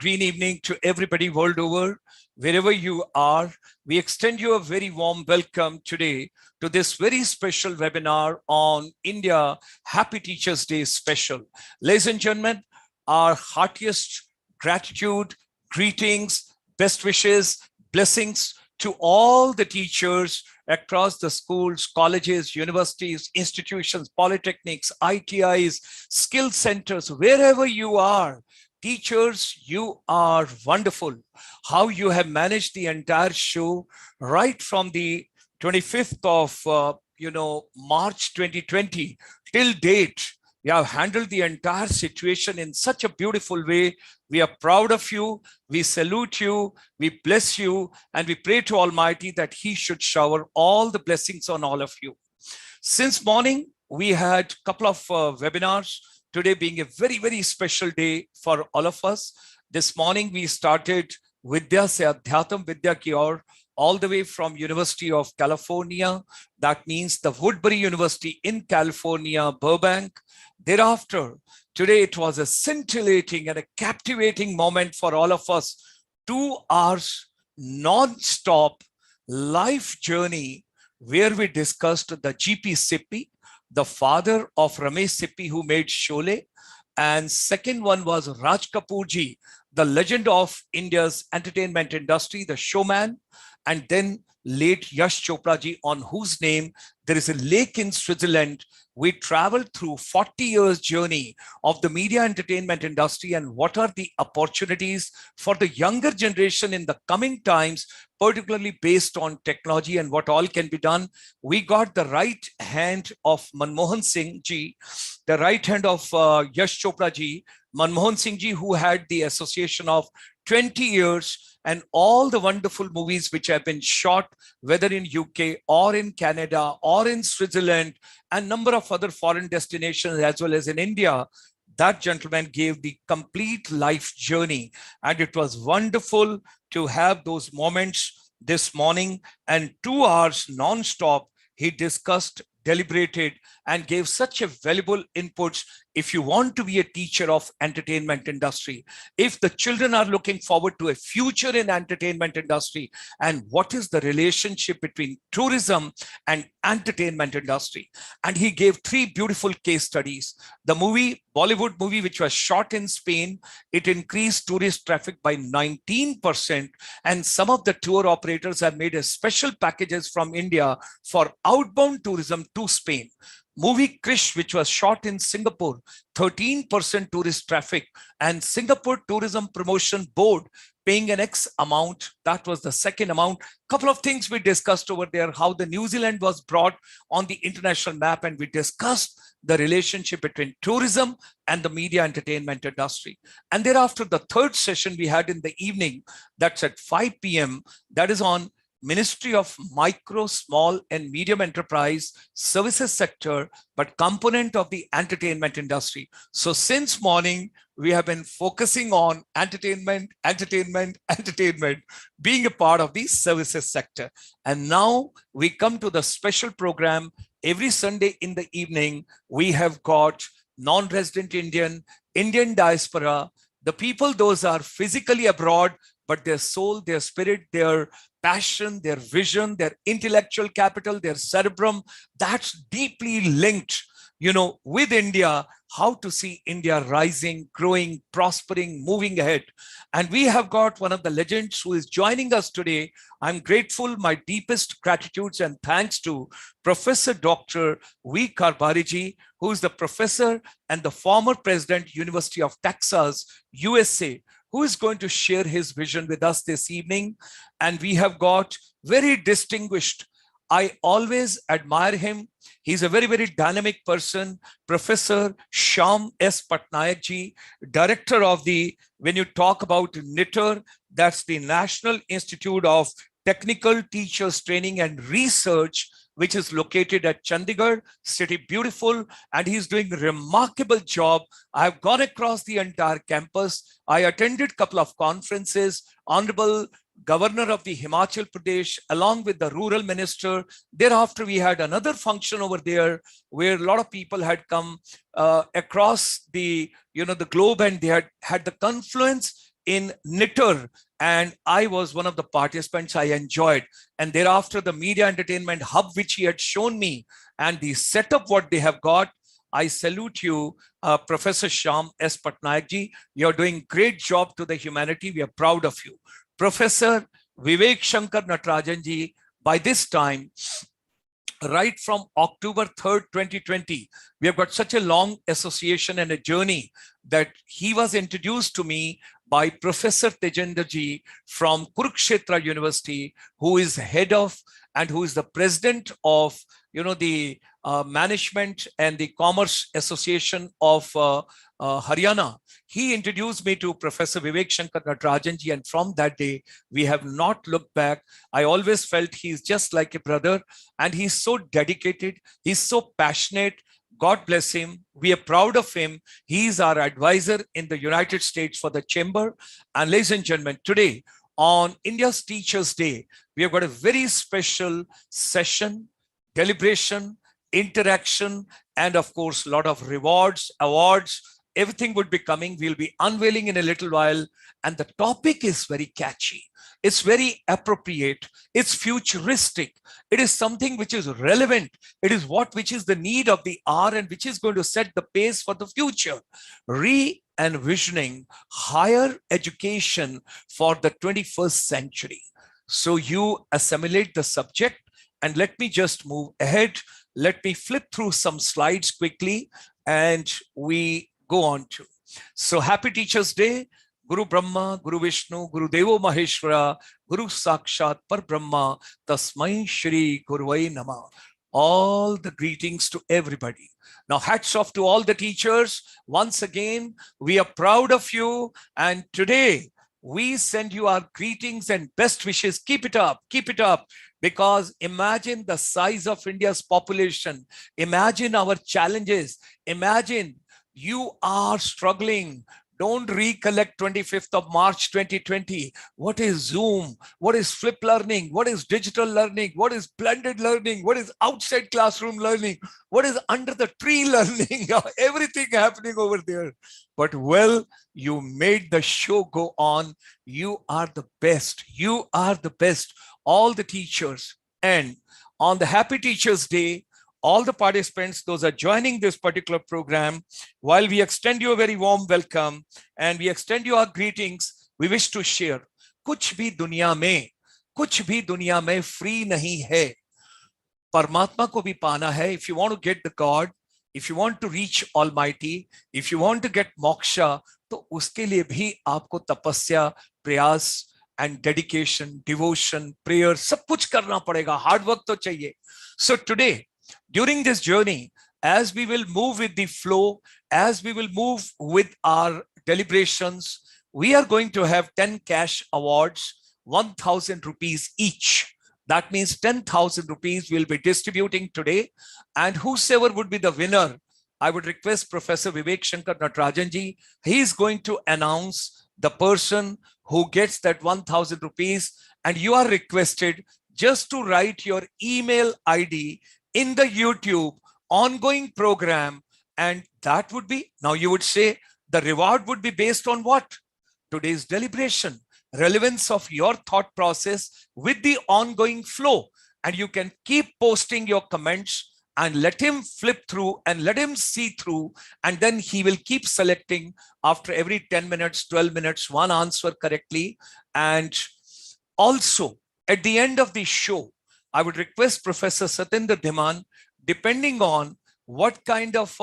green evening to everybody world over. Wherever you are, we extend you a very warm welcome today to this very special webinar on India Happy Teachers Day special. Ladies and gentlemen, our heartiest gratitude, greetings, best wishes, blessings to all the teachers across the schools, colleges, universities, institutions, polytechnics, ITIs, skill centers, wherever you are. Teachers, you are wonderful. How you have managed the entire show right from the 25th of March 2020 till date. You have handled the entire situation in such a beautiful way. We are proud of you. We salute you. We bless you. And we pray to Almighty that He should shower all the blessings on all of you. Since morning, we had a couple of webinars. Today being a very, very special day for all of us. This morning, we started Vidya Se Adhyatam Vidya Ki Aur, all the way from University of California. That means the Woodbury University in California, Burbank. Thereafter, today it was a scintillating and a captivating moment for all of us. 2 hours non-stop life journey where we discussed the GP Sippy, the father of Ramesh Sippy who made Sholay. And second one was Raj Kapoor ji, the legend of India's entertainment industry, the showman. And then late Yash Chopra ji, on whose name there is a lake in Switzerland. We traveled through 40 years journey of the media entertainment industry and what are the opportunities for the younger generation in the coming times, particularly based on technology and what all can be done. We got the right hand of Manmohan Singh ji, the right hand of Yash Chopra ji, Manmohan Singh ji, who had the association of 20 years and all the wonderful movies which have been shot, whether in UK or in Canada or in Switzerland and number of other foreign destinations as well as in India. That gentleman gave the complete life journey. And it was wonderful to have those moments this morning. And 2 hours non-stop, he discussed, deliberated, and gave such a valuable inputs. If you want to be a teacher of entertainment industry, if the children are looking forward to a future in entertainment industry, and what is the relationship between tourism and entertainment industry. And he gave 3 beautiful case studies. The movie, Bollywood movie, which was shot in Spain, it increased tourist traffic by 19%. And some of the tour operators have made a special packages from India for outbound tourism to Spain. Movie Krish, which was shot in Singapore, 13% tourist traffic, and Singapore Tourism Promotion Board paying an X amount. That was the second amount. Couple of things we discussed over there, how the New Zealand was brought on the international map, and we discussed the relationship between tourism and the media entertainment industry. And thereafter, the third session we had in the evening, that's at 5 p.m., that is on Ministry of Micro, Small and Medium Enterprise Services sector, but component of the entertainment industry. So since morning, we have been focusing on entertainment, being a part of the services sector. And now we come to the special program. Every Sunday in the evening, we have got non-resident Indian diaspora, the people, those are physically abroad, but their soul, their spirit, their passion, their vision, their intellectual capital, their cerebrum, that's deeply linked, with India, how to see India rising, growing, prospering, moving ahead. And we have got one of the legends who is joining us today. I'm grateful, my deepest gratitudes and thanks to Professor Dr. V. Karbhari ji, who is the professor and the former president, University of Texas, USA, who is going to share his vision with us this evening. And we have got very distinguished, I always admire him. He's a very, very dynamic person, Professor Shyam S. Patnaik ji, director of when you talk about NITR, that's the National Institute of Technical Teachers Training and Research, which is located at Chandigarh, city beautiful, and he's doing a remarkable job. I've gone across the entire campus. I attended a couple of conferences, Honorable Governor of the Himachal Pradesh, along with the rural minister. Thereafter, we had another function over there where a lot of people had come across the globe, and they had the confluence in knitter, and I was one of the participants. I enjoyed. And thereafter, the media entertainment hub, which he had shown me, and the setup, what they have got, I salute you, Professor Shyam S. Patnaik ji. You're doing great job to the humanity. We are proud of you. Professor Vivek Shankar Natarajan ji, by this time, right from October 3rd, 2020, we have got such a long association and a journey that he was introduced to me by Professor Tejendra ji from Kurukshetra University, who is head of and who is the president of, the Management and the Commerce Association of Haryana. He introduced me to Professor Vivek Shankar Natarajan ji, and from that day, we have not looked back. I always felt he's just like a brother, and he's so dedicated, he's so passionate. God bless him. We are proud of him. He's our advisor in the United States for the Chamber. And ladies and gentlemen, today on India's Teachers' Day, we have got a very special session, deliberation, interaction, and of course, a lot of rewards, awards. Everything would be coming. We'll be unveiling in a little while. And the topic is very catchy. It's very appropriate. It's futuristic. It is something which is relevant. It is which is the need of the hour and which is going to set the pace for the future. Re-Envisioning higher education for the 21st century. So you assimilate the subject, and let me just move ahead. Let me flip through some slides quickly and we go on to. So happy Teachers' Day. Guru Brahma, Guru Vishnu, Guru Devo Maheshwara, Guru Sakshat Par Brahma, Tasmai Shri Guruvai Nama. All the greetings to everybody. Now, hats off to all the teachers. Once again, we are proud of you. And today, we send you our greetings and best wishes. Keep it up, keep it up. Because imagine the size of India's population. Imagine our challenges. Imagine you are struggling. Don't recollect 25th of March 2020. What is Zoom? What is flip learning? What is digital learning? What is blended learning? What is outside classroom learning? What is under the tree learning? Everything happening over there. But well, you made the show go on. You are the best. You are the best. All the teachers. And on the Happy Teachers' Day, all the participants, those are joining this particular program, while we extend you a very warm welcome and we extend you our greetings, we wish to share, कुछ भी दुनिया में free नहीं है. परमात्मा को भी पाना है. If you want to get the God, if you want to reach Almighty, if you want to get moksha, तो उसके लिए भी आपको तपस्या, प्रयास and dedication, devotion, prayer, सब कुछ करना पड़ेगा. Hard work तो चाहिए. So today, during this journey, as we will move with the flow, as we will move with our deliberations, we are going to have 10 cash awards, 1,000 rupees each. That means 10,000 rupees we'll be distributing today. And whosoever would be the winner, I would request Professor Vivek Shankar Natarajan ji. He is going to announce the person who gets that 1,000 rupees. And you are requested just to write your email ID in the YouTube ongoing program. And that would be, now you would say, the reward would be based on what? Today's deliberation, relevance of your thought process with the ongoing flow. And you can keep posting your comments and let him flip through and let him see through. And then he will keep selecting after every 10 minutes, 12 minutes, one answer correctly. And also at the end of the show, I would request Professor Satyendra Dhiman, depending on what kind of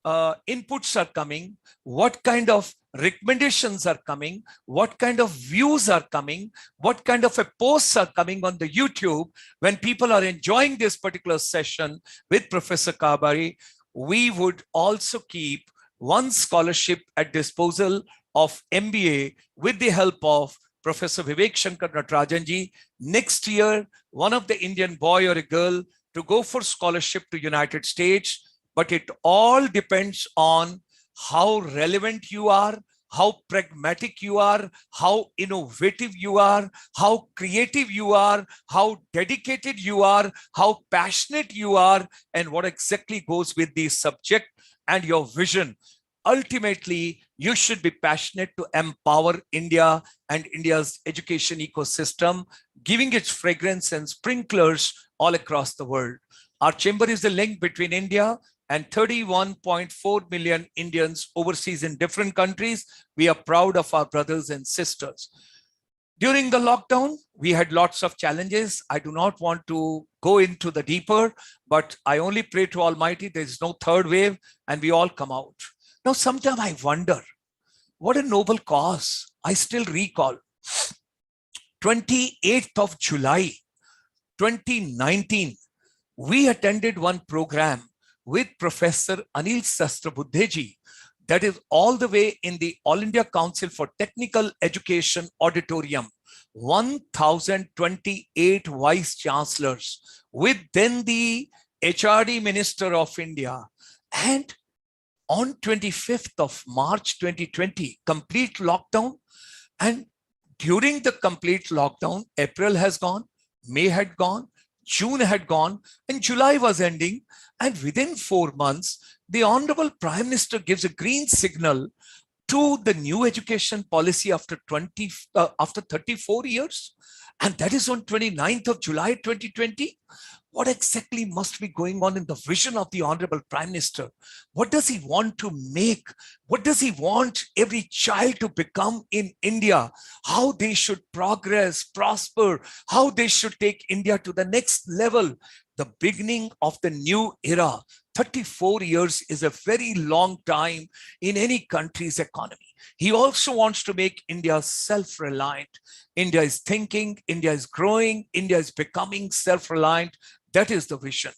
inputs are coming, what kind of recommendations are coming, what kind of views are coming, what kind of posts are coming on the YouTube, when people are enjoying this particular session with Professor Karbhari, we would also keep one scholarship at disposal of MBA with the help of Professor Vivek Shankar Natarajan ji. Next year, one of the Indian boy or a girl to go for scholarship to United States. But it all depends on how relevant you are, how pragmatic you are, how innovative you are, how creative you are, how dedicated you are, how passionate you are, and what exactly goes with the subject and your vision. Ultimately, You should be passionate to empower India and India's education ecosystem, giving its fragrance and sprinklers all across the world. Our chamber is the link between India and 31.4 million Indians overseas in different countries. We are proud of our brothers and sisters. During the lockdown, we had lots of challenges. I do not want to go into the deeper, but I only pray to Almighty there is no third wave and we all come out. Now, sometimes I wonder, what a noble cause. I still recall 28th of July, 2019, we attended one program with Professor Anil Sahasrabudheji, that is all the way in the All India Council for Technical Education auditorium, 1028 vice chancellors, with then the HRD Minister of India. And on 25th of March 2020, complete lockdown. And during the complete lockdown, April has gone, May had gone, June had gone, and July was ending. And within 4 months, the Honorable Prime Minister gives a green signal to the new education policy after 34 years. And that is on 29th of July 2020. What exactly must be going on in the vision of the Honorable Prime Minister? What does he want to make? What does he want every child to become in India? How they should progress, prosper, how they should take India to the next level, the beginning of the new era. 34 years is a very long time in any country's economy. He also wants to make India self-reliant. India is thinking, India is growing, India is becoming self-reliant. That is the vision.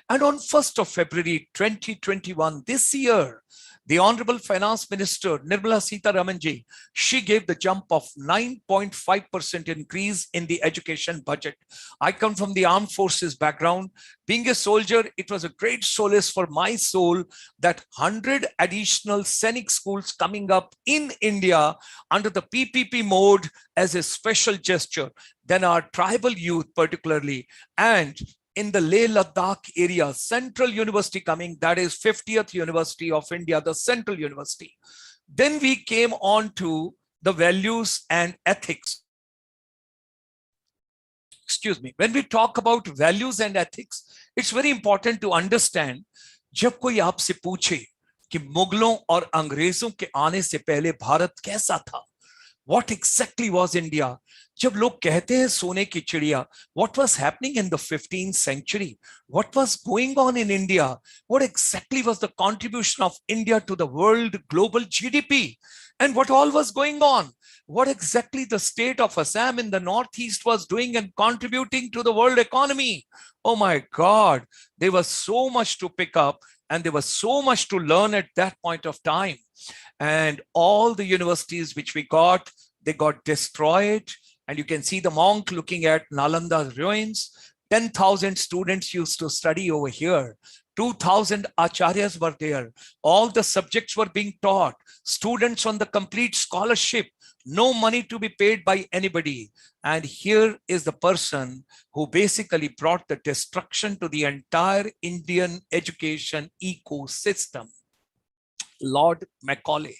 And on 1st of February 2021, this year, the Honorable Finance Minister, Nirmala Sitharamanji, she gave the jump of 9.5% increase in the education budget. I come from the armed forces background. Being a soldier, it was a great solace for my soul that 100 additional scenic schools coming up in India under the PPP mode as a special gesture. Then our tribal youth particularly, and in the Leh Ladakh area, Central University coming, that is 50th University of India, the Central University. Then we came on to the values and ethics. Excuse me. When we talk about values and ethics, it's very important to understand, जब कोई आपसे पूछे कि मुगलों और अंग्रेजों के आने से पहले भारत कैसा था, what exactly was India? जब लोग कहते हैं सोने की चिड़िया, what was happening in the 15th century? What was going on in India? What exactly was the contribution of India to the world global GDP? And what all was going on? What exactly the state of Assam in the Northeast was doing and contributing to the world economy? Oh my God, there was so much to pick up and there was so much to learn at that point of time. And all the universities which we got, they got destroyed. And you can see the monk looking at Nalanda's ruins. 10,000 students used to study over here. 2,000 acharyas were there. All the subjects were being taught. Students on the complete scholarship. No money to be paid by anybody. And here is the person who basically brought the destruction to the entire Indian education ecosystem. Lord Macauley.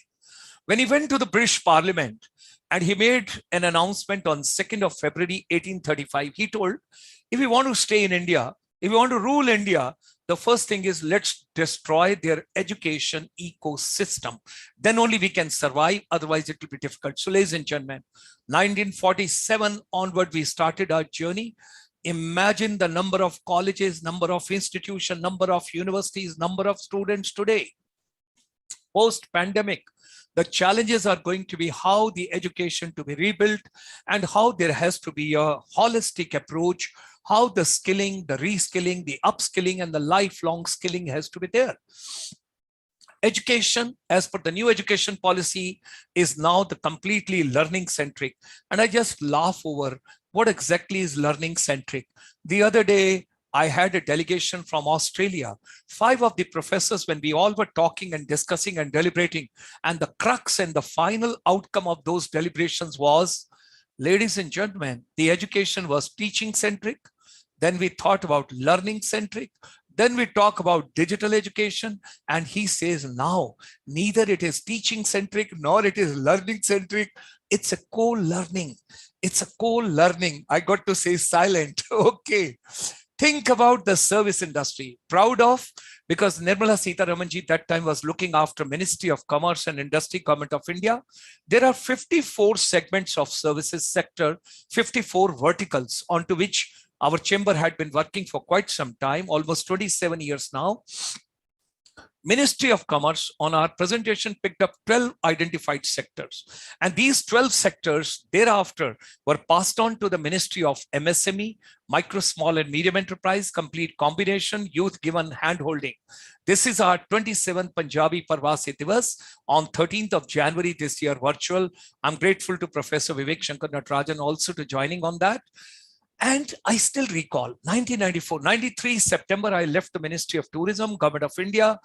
When he went to the British Parliament and he made an announcement on 2nd of February 1835, he told, if we want to stay in India, if we want to rule India, the first thing is let's destroy their education ecosystem. Then only we can survive, otherwise it will be difficult. So ladies and gentlemen, 1947 onward, we started our journey. Imagine the number of colleges, number of institutions, number of universities, number of students today. Post-pandemic, the challenges are going to be how the education to be rebuilt and how there has to be a holistic approach, how the skilling, the reskilling, the upskilling, and the lifelong skilling has to be there. Education, as per the new education policy, is now the completely learning-centric. And I just laugh over what exactly is learning-centric. The other day, I had a delegation from Australia, 5 of the professors, when we all were talking and discussing and deliberating, and the crux and the final outcome of those deliberations was, ladies and gentlemen, the education was teaching centric. Then we thought about learning centric. Then we talk about digital education, and he says now neither it is teaching centric nor it is learning centric. It's a co-learning. It's a co-learning. I got to say silent. Okay. Think about the service industry. Proud of, because Nirmala Sitharamanji that time was looking after Ministry of Commerce and Industry, Government of India. There are 54 segments of services sector, 54 verticals onto which our chamber had been working for quite some time, almost 27 years now. Ministry of Commerce on our presentation picked up 12 identified sectors. And these 12 sectors thereafter were passed on to the Ministry of MSME, Micro, Small and Medium Enterprise, Complete Combination, Youth Given Handholding. This is our 27th Punjabi Parvasi Divas on 13th of January this year, virtual. I'm grateful to Professor Vivek Shankar Natarajan also to joining on that. And I still recall 1994, 93 September, I left the Ministry of Tourism, Government of India,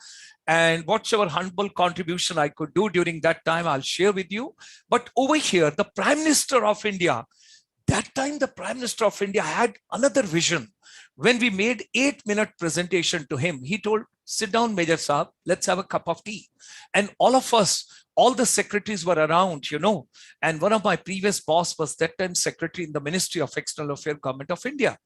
and whatever humble contribution I could do during that time, I'll share with you. But over here, the Prime Minister of India, that time the Prime Minister of India had another vision. When we made 8-minute presentation to him, he told, sit down, Major Saab, let's have a cup of tea. And all of us, all the secretaries were around, you know, and one of my previous boss was that time secretary in the Ministry of External Affairs, Government of India.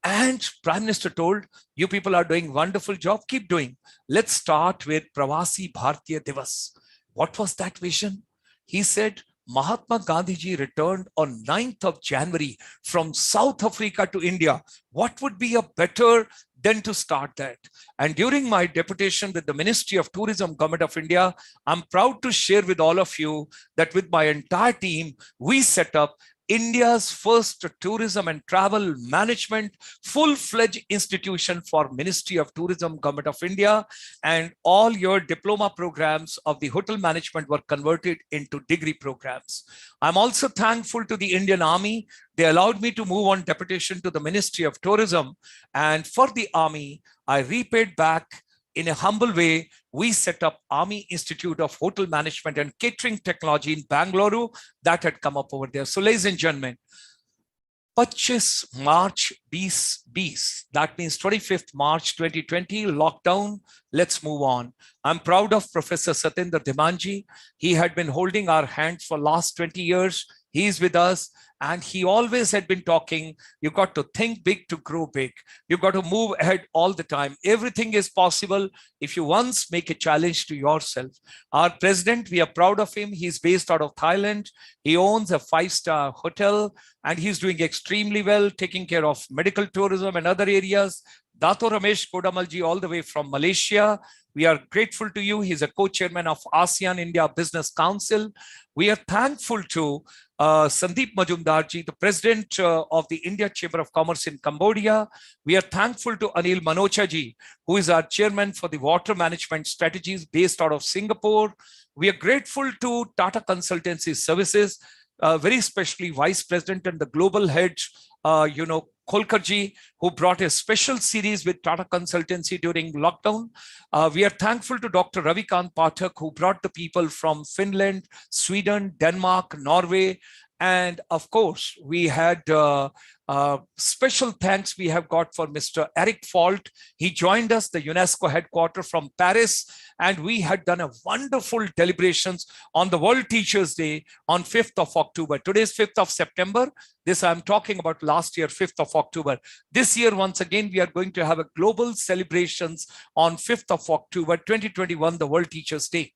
And Prime Minister told, you people are doing wonderful job, keep doing. Let's start with Pravasi Bharatiya Divas. What was that vision? He said, Mahatma Gandhi ji returned on 9th of January from South Africa to India. What would be a better than to start that? And during my deputation with the Ministry of Tourism, Government of India, I'm proud to share with all of you that with my entire team, we set up India's first tourism and travel management full-fledged institution for Ministry of Tourism, Government of India, and all your diploma programs of the hotel management were converted into degree programs. I'm also thankful to the Indian Army. They allowed me to move on deputation to the Ministry of Tourism, and for the Army, I repaid back in a humble way. We set up Army Institute of Hotel Management and Catering Technology in Bangalore that had come up over there. So ladies and gentlemen, 25 March 2020, that means 25th March 2020, lockdown. Let's move on. I'm proud of Professor Satyendra Dhimanji. He had been holding our hands for last 20 years. He's with us, and he always had been talking, you got to think big to grow big. You got to move ahead all the time. Everything is possible if you once make a challenge to yourself. Our president, we are proud of him. He's based out of Thailand. He owns a 5-star hotel, and he's doing extremely well, taking care of medical tourism and other areas. Dato Ramesh Kodamalji, all the way from Malaysia. We are grateful to you. He's a co-chairman of ASEAN India Business Council. We are thankful to Sandeep Majumdarji, the president of the India Chamber of Commerce in Cambodia. We are thankful to Anil Manochaji, who is our chairman for the water management strategies based out of Singapore. We are grateful to Tata Consultancy Services, very especially vice president and the global head, Kolkarji, who brought a special series with Tata Consultancy during lockdown. We are thankful to Dr. Ravikant Pathak, who brought the people from Finland, Sweden, Denmark, Norway. And of course, we had special thanks we have got for Mr. Eric Fault. He joined us, the UNESCO headquarters from Paris, and we had done a wonderful deliberations on the World Teachers' Day on 5th of October. Today is 5th of September. This I'm talking about last year, 5th of October. This year, once again, we are going to have a global celebrations on 5th of October, 2021, the World Teachers' Day.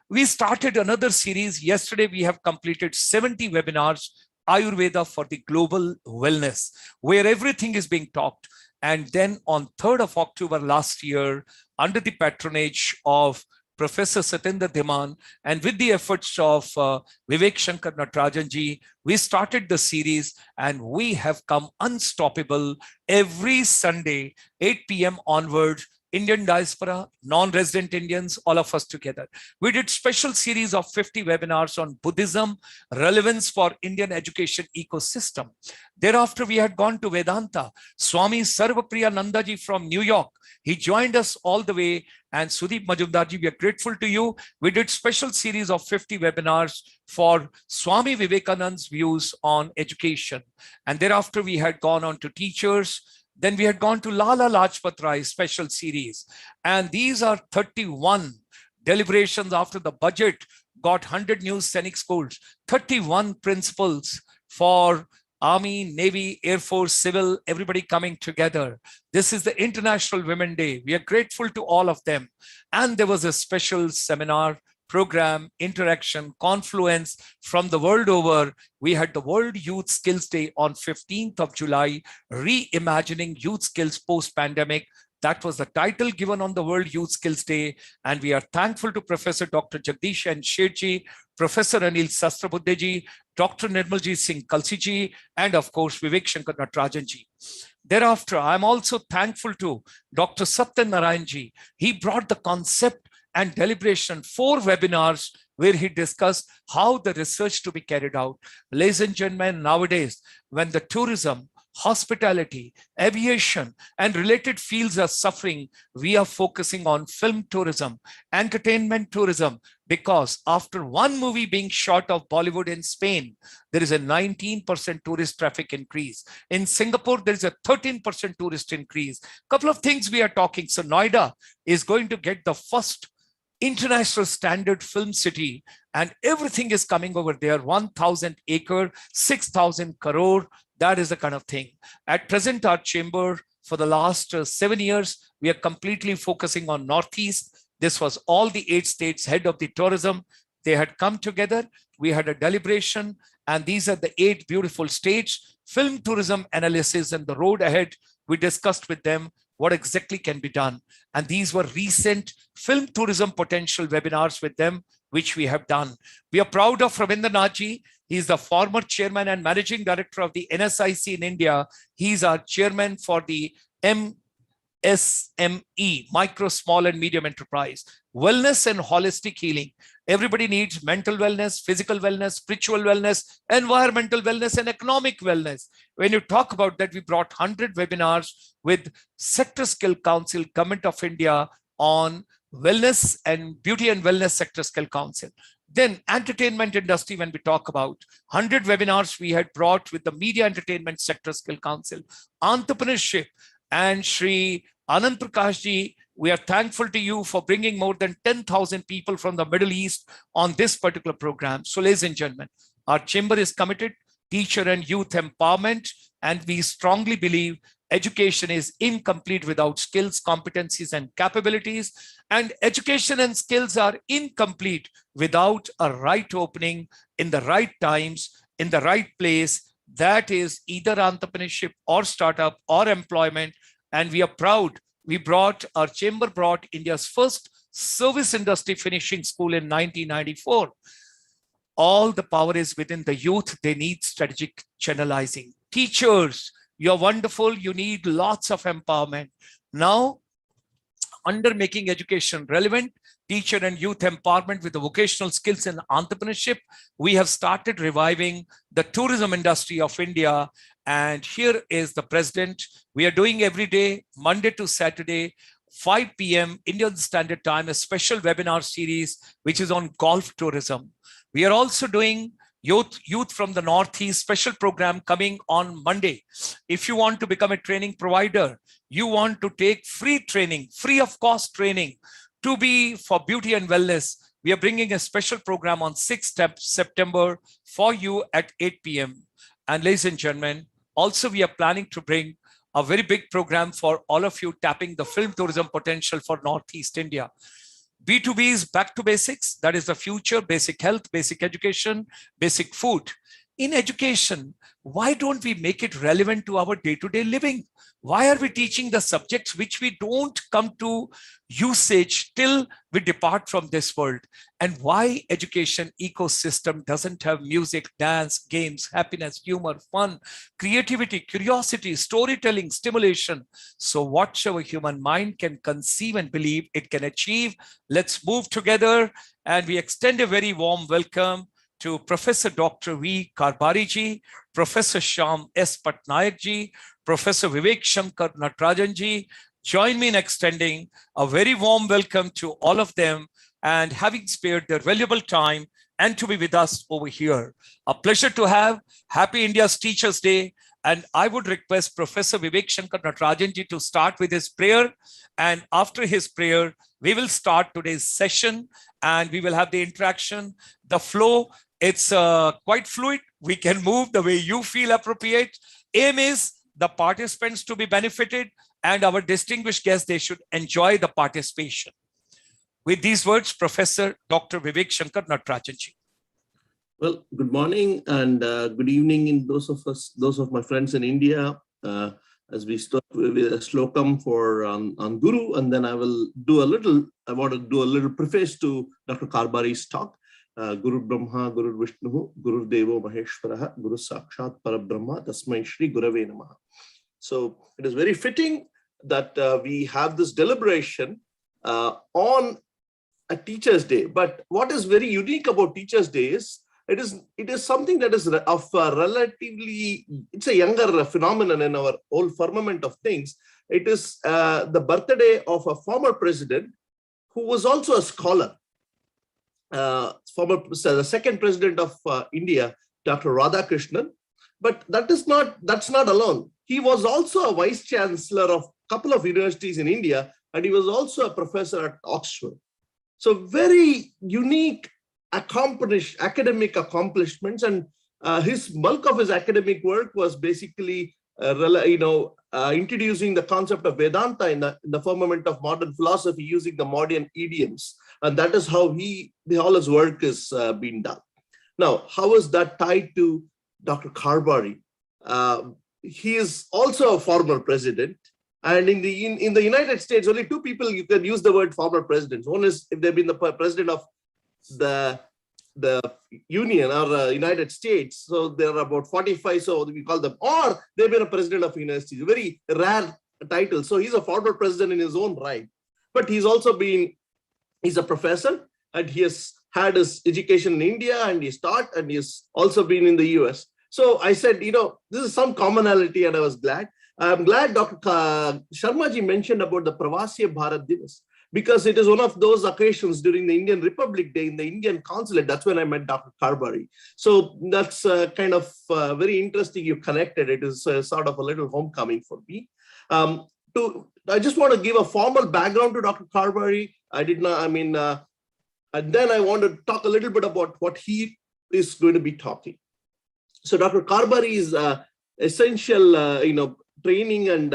We started another series. Yesterday, we have completed 70 webinars, Ayurveda for the global wellness, where everything is being talked. And then on 3rd of October last year, under the patronage of Professor Satyendra Dhiman, and with the efforts of Vivek Shankar Natarajanji, we started the series, and we have come unstoppable every Sunday, 8 p.m. onwards. Indian diaspora, non-resident Indians, all of us together. We did special series of 50 webinars on Buddhism, relevance for Indian education ecosystem. Thereafter, we had gone to Vedanta. Swami Sarvapriya Nandaji from New York, he joined us all the way. And Sudeep Majumdarji, we are grateful to you. We did special series of 50 webinars for Swami Vivekananda's views on education. And thereafter, we had gone on to teachers. Then we had gone to Lala Lajpat Rai special series. And these are 31 deliberations after the budget got 100 new scenic schools, 31 principles for Army, Navy, Air Force, Civil, everybody coming together. This is the International Women Day. We are grateful to all of them. And there was a special seminar, program, interaction, confluence from the world over. We had the World Youth Skills Day on 15th of July, Re-Imagining Youth Skills Post-Pandemic. That was the title given on the World Youth Skills Day. And we are thankful to Professor Dr. Jagdish and Shethji, Professor Anil Sastrabuddheji, Dr. Nirmalji Singh Kalsiji, and of course, Vivek Shankar Natarajanji. Thereafter, I'm also thankful to Dr. Satyanarayanji. He brought the concept and deliberation, 4 webinars where he discussed how the research to be carried out. Ladies and gentlemen, nowadays, when the tourism, hospitality, aviation, and related fields are suffering, we are focusing on film tourism, entertainment tourism, because after one movie being shot of Bollywood in Spain, there is a 19% tourist traffic increase. In Singapore, there is a 13% tourist increase. Couple of things we are talking. So Noida is going to get the first international standard film city, and everything is coming over there. 1,000 acre, 6,000 crore. That is the kind of thing. At present, our chamber for the last 7 years, we are completely focusing on Northeast. This was all the 8 states head of the tourism. They had come together. We had a deliberation, and these are the 8 beautiful states. Film tourism analysis and the road ahead. We discussed with them what exactly can be done. And these were recent film tourism potential webinars with them, which we have done. We are proud of Ravindranath Ji. He is the former chairman and managing director of the NSIC in India. He is our chairman for the MSME, micro, small, and medium enterprise. Wellness and holistic healing. Everybody needs mental wellness, physical wellness, spiritual wellness, environmental wellness, and economic wellness. When you talk about that, we brought 100 webinars with Sector Skill Council, Government of India on wellness and beauty and wellness sector skill council. Then entertainment industry, when we talk about 100 webinars we had brought with the media entertainment sector skill council, entrepreneurship, and Shri Anand Prakash ji, we are thankful to you for bringing more than 10,000 people from the Middle East on this particular program. So ladies and gentlemen, our chamber is committed, teacher and youth empowerment, and we strongly believe education is incomplete without skills, competencies, and capabilities. And education and skills are incomplete without a right opening in the right times, in the right place. That is either entrepreneurship or startup or employment. And we are proud. Our chamber brought India's first service industry finishing school in 1994. All the power is within the youth. They need strategic channelizing. Teachers, you're wonderful. You need lots of empowerment. Now, under making education relevant, teacher and youth empowerment with the vocational skills and entrepreneurship, we have started reviving the tourism industry of India. And here is the president. We are doing every day, Monday to Saturday, 5 p.m. Indian Standard Time, a special webinar series, which is on golf tourism. We are also doing Youth from the Northeast special program coming on Monday. If you want to become a training provider, you want to take free training, free of cost training to be for beauty and wellness, we are bringing a special program on 6th September for you at 8 p.m. And ladies and gentlemen, also we are planning to bring a very big program for all of you tapping the film tourism potential for Northeast India. B2B is back to basics. That is the future: basic health, basic education, basic food. In education, why don't we make it relevant to our day-to-day living? Why are we teaching the subjects which we don't come to usage till we depart from this world? And why education ecosystem doesn't have music, dance, games, happiness, humor, fun, creativity, curiosity, storytelling, stimulation? So whatever human mind can conceive and believe, it can achieve. Let's move together, and we extend a very warm welcome to Professor Dr. V. Karbhari ji, Professor Shyam S. Patnaik ji, Professor Vivek Shankar Natarajan ji. Join me in extending a very warm welcome to all of them and having spared their valuable time and to be with us over here. A pleasure to have. Happy India's Teachers Day. And I would request Professor Vivek Shankar Natarajanji to start with his prayer. And after his prayer, we will start today's session and we will have the interaction, the flow. It's quite fluid. We can move the way you feel appropriate. Aim is the participants to be benefited and our distinguished guests, they should enjoy the participation. With these words, Professor Dr. Vivek Shankar Natarajanji. Well, good morning and good evening in those of my friends in India. As we start with a slokam for on Guru, and then I want to do a little preface to Dr. Karbhari's talk. Guru Brahma, Guru Vishnu, Guru Devo Maheshwaraha, Guru Sakshat Parabrahma, Tasmai Shri Gurave Namaha. So it is very fitting that we have this deliberation on a Teachers' Day. But what is very unique about Teachers' Day is it is something that is of relatively, it's a younger phenomenon in our whole firmament of things. It is the birthday of a former president who was also a scholar. The second president of India, Dr. Radhakrishnan. But that's not alone. He was also a vice chancellor of a couple of universities in India, and he was also a professor at Oxford. So very unique academic accomplishments, and his bulk of his academic work was basically introducing the concept of Vedanta in the firmament of modern philosophy using the modern idioms, and that is how all his work is being done. Now, how is that tied to Dr. Karbhari? He is also a former president, and in the United States, only two people you can use the word former presidents. One is if they've been the president of the Union or United States, so there are about 45, so we call them, or they've been a president of university. A very rare title. So he's a former president in his own right, but he's a professor, and he has had his education in India, and he's taught, and he's also been in the US. So I said, this is some commonality, and I was glad. I'm glad Dr. Sharmaji mentioned about the Pravasya Bharat Divas, because it is one of those occasions during the Indian Republic Day in the Indian consulate. That's when I met Dr. Karbhari. So that's kind of very interesting you connected. It is sort of a little homecoming for me. I just want to give a formal background to Dr. Karbhari. And then I want to talk a little bit about what he is going to be talking. So Dr. Karbhari's essential, training and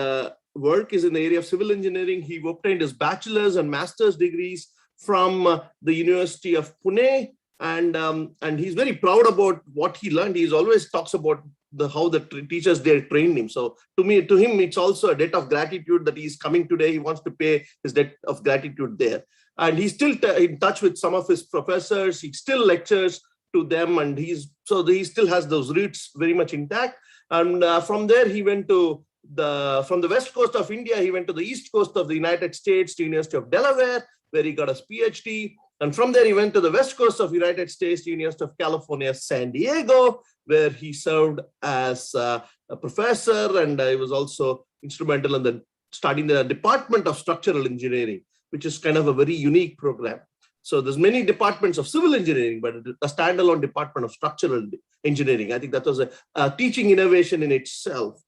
work is in the area of civil engineering. He obtained his bachelor's and master's degrees from the University of Pune, and he's very proud about what he learned. He always talks about how the teachers they trained him. So to him, it's also a debt of gratitude that he's coming today. He wants to pay his debt of gratitude there, and he's still in touch with some of his professors. He still lectures to them, and he still has those roots very much intact. And from there, he went from the west coast of India, he went to the east coast of the United States, to University of Delaware, where he got his PhD. And from there, he went to the west coast of the United States, to University of California, San Diego, where he served as a professor, and he was also instrumental in starting the Department of Structural Engineering, which is kind of a very unique program. So there's many departments of civil engineering, but a standalone department of structural engineering. I think that was a teaching innovation in itself,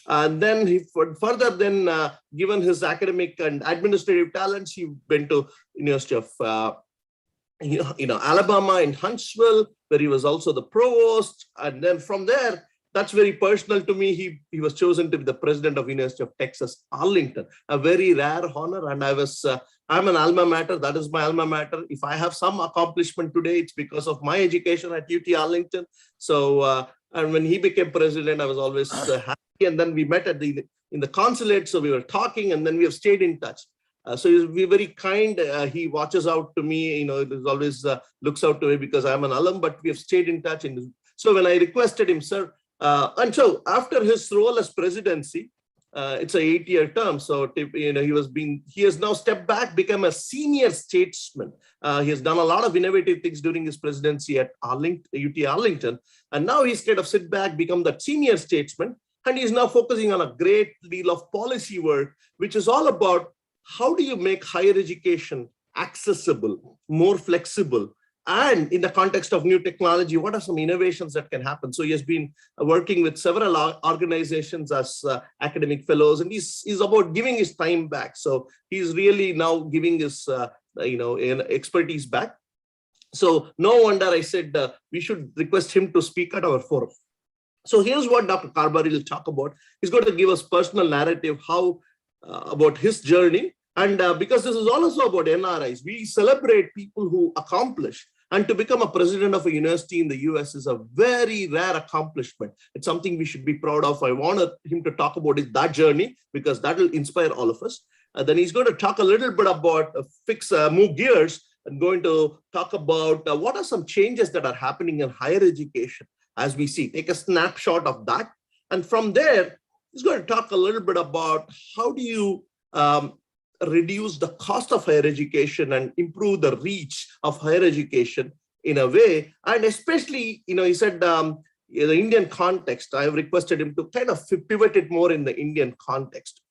And then he given his academic and administrative talents, he went to University of Alabama in Huntsville, where he was also the provost. And then from there, that's very personal to me. He was chosen to be the president of University of Texas Arlington, a very rare honor. And I'm an alma mater. That is my alma mater. If I have some accomplishment today, it's because of my education at UT Arlington. So, and when he became president, I was always happy. And then we met in the consulate. So we were talking, and then we have stayed in touch. So he's very kind. He watches out to me. He always looks out to me because I'm an alum. But we have stayed in touch. And so when I requested him, sir, and so after his role as presidency, it's a 8-year term. So he has now stepped back, become a senior statesman. He has done a lot of innovative things during his presidency at UT Arlington, and now he's kind of sit back, become that senior statesman, and he's now focusing on a great deal of policy work, which is all about how do you make higher education accessible, more flexible, and in the context of new technology, what are some innovations that can happen? So he has been working with several organizations as academic fellows, and he's about giving his time back. So he's really now giving his expertise back. So no wonder I said we should request him to speak at our forum. So here's what Dr. Karbhari will talk about. He's going to give us personal narrative about his journey. And because this is also about NRIs, we celebrate people who accomplish. And to become a president of a university in the US is a very rare accomplishment. It's something we should be proud of. I wanted him to talk about that journey because that will inspire all of us. Then he's going to talk a little bit about move gears and going to talk about what are some changes that are happening in higher education as we see. Take a snapshot of that. And from there, he's going to talk a little bit about how do you reduce the cost of higher education and improve the reach of higher education in a way. And especially, he said in the Indian context, I have requested him to kind of pivot it more in the Indian context.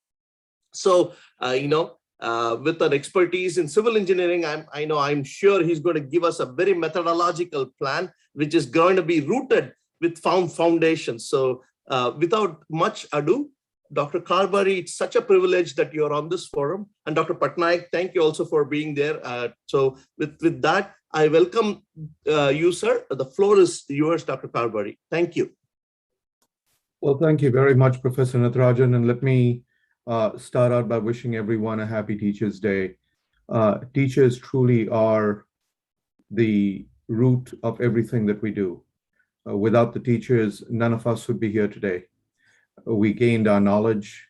So, with an expertise in civil engineering, I'm sure he's going to give us a very methodological plan, which is going to be rooted with foundations. So without much ado, Dr. Karbhari, it's such a privilege that you're on this forum. And Dr. Patnaik, thank you also for being there. So with that, I welcome you, sir. The floor is yours, Dr. Karbhari. Thank you. Well, thank you very much, Professor Natarajan. And let me start out by wishing everyone a happy Teachers' Day. Teachers truly are the root of everything that we do. Without the teachers, none of us would be here today. We gained our knowledge.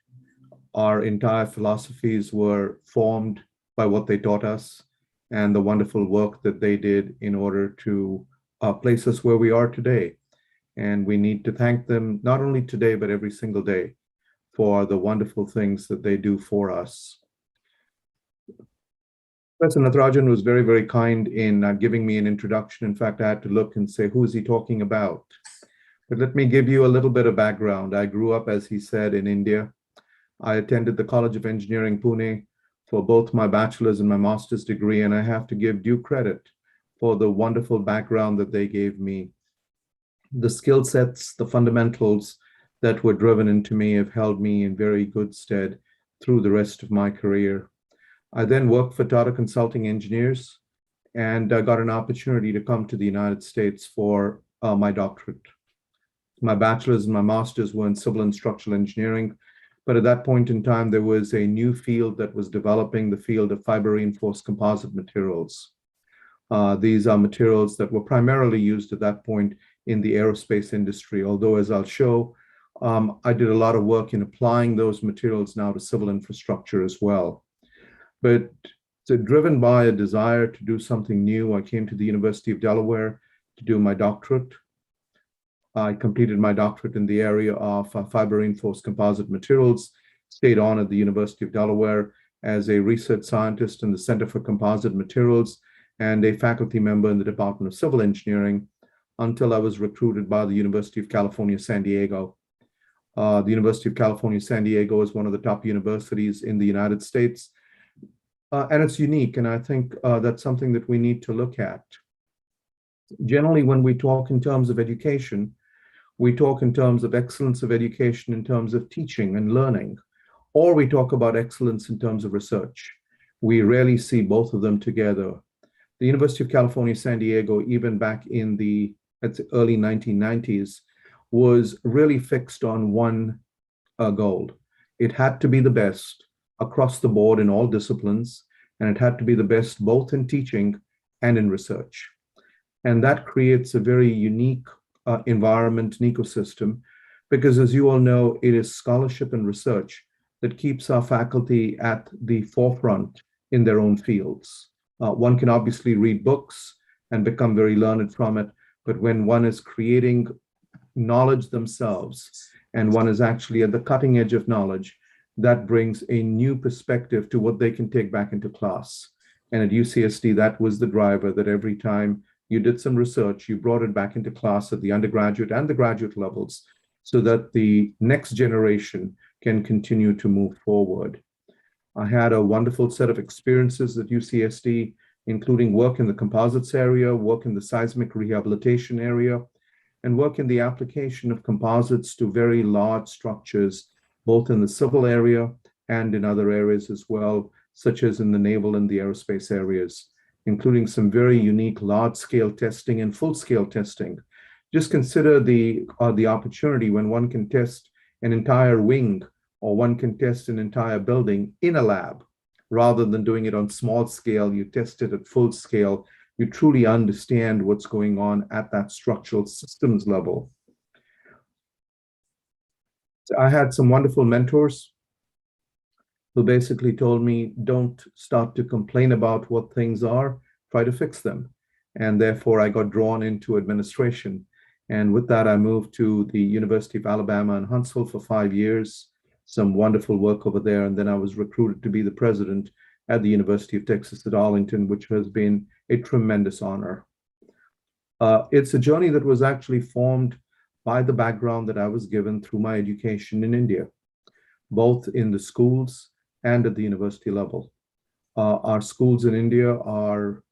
Our entire philosophies were formed by what they taught us and the wonderful work that they did in order to place us where we are today. And we need to thank them not only today, but every single day for the wonderful things that they do for us. Professor Natarajan was very, very kind in giving me an introduction. In fact, I had to look and say, who is he talking about? But let me give you a little bit of background. I grew up, as he said, in India. I attended the College of Engineering, Pune, for both my bachelor's and my master's degree, and I have to give due credit for the wonderful background that they gave me. The skill sets, the fundamentals that were driven into me have held me in very good stead through the rest of my career. I then worked for Tata Consulting Engineers and got an opportunity to come to the United States for my doctorate. My bachelor's and my master's were in civil and structural engineering, but at that point in time, there was a new field that was developing, the field of fiber reinforced composite materials. These are materials that were primarily used at that point in the aerospace industry, although as I'll show, I did a lot of work in applying those materials now to civil infrastructure as well. But so driven by a desire to do something new, I came to the University of Delaware to do my doctorate. I completed my doctorate in the area of fiber reinforced composite materials, stayed on at the University of Delaware as a research scientist in the Center for Composite Materials and a faculty member in the Department of Civil Engineering until I was recruited by the University of California, San Diego. The University of California, San Diego is one of the top universities in the United States. And it's unique, and I think that's something that we need to look at. Generally, when we talk in terms of education, we talk in terms of excellence of education in terms of teaching and learning, or we talk about excellence in terms of research. We rarely see both of them together. The University of California, San Diego, even back in the early 1990s, was really fixed on one goal. It had to be the best across the board in all disciplines, and it had to be the best both in teaching and in research. And that creates a very unique environment and ecosystem, because as you all know, it is scholarship and research that keeps our faculty at the forefront in their own fields. One can obviously read books and become very learned from it, but when one is creating knowledge themselves and one is actually at the cutting edge of knowledge, that brings a new perspective to what they can take back into class. And at UCSD, that was the driver, that every time you did some research, you brought it back into class at the undergraduate and the graduate levels so that the next generation can continue to move forward. I had a wonderful set of experiences at UCSD including work in the composites area, work in the seismic rehabilitation area, and work in the application of composites to very large structures, both in the civil area and in other areas as well, such as in the naval and the aerospace areas, including some very unique large-scale testing and full-scale testing. Just consider the opportunity when one can test an entire wing or one can test an entire building in a lab, rather than doing it on small scale. You test it at full scale. You truly understand what's going on at that structural systems level. So I had some wonderful mentors who basically told me, don't start to complain about what things are, try to fix them. And therefore I got drawn into administration. And with that, I moved to the University of Alabama in Huntsville for 5 years, some wonderful work over there. And then I was recruited to be the president at the University of Texas at Arlington, which has been a tremendous honor. It's a journey that was actually formed by the background that I was given through my education in India, both in the schools and at the university level. Our schools in India are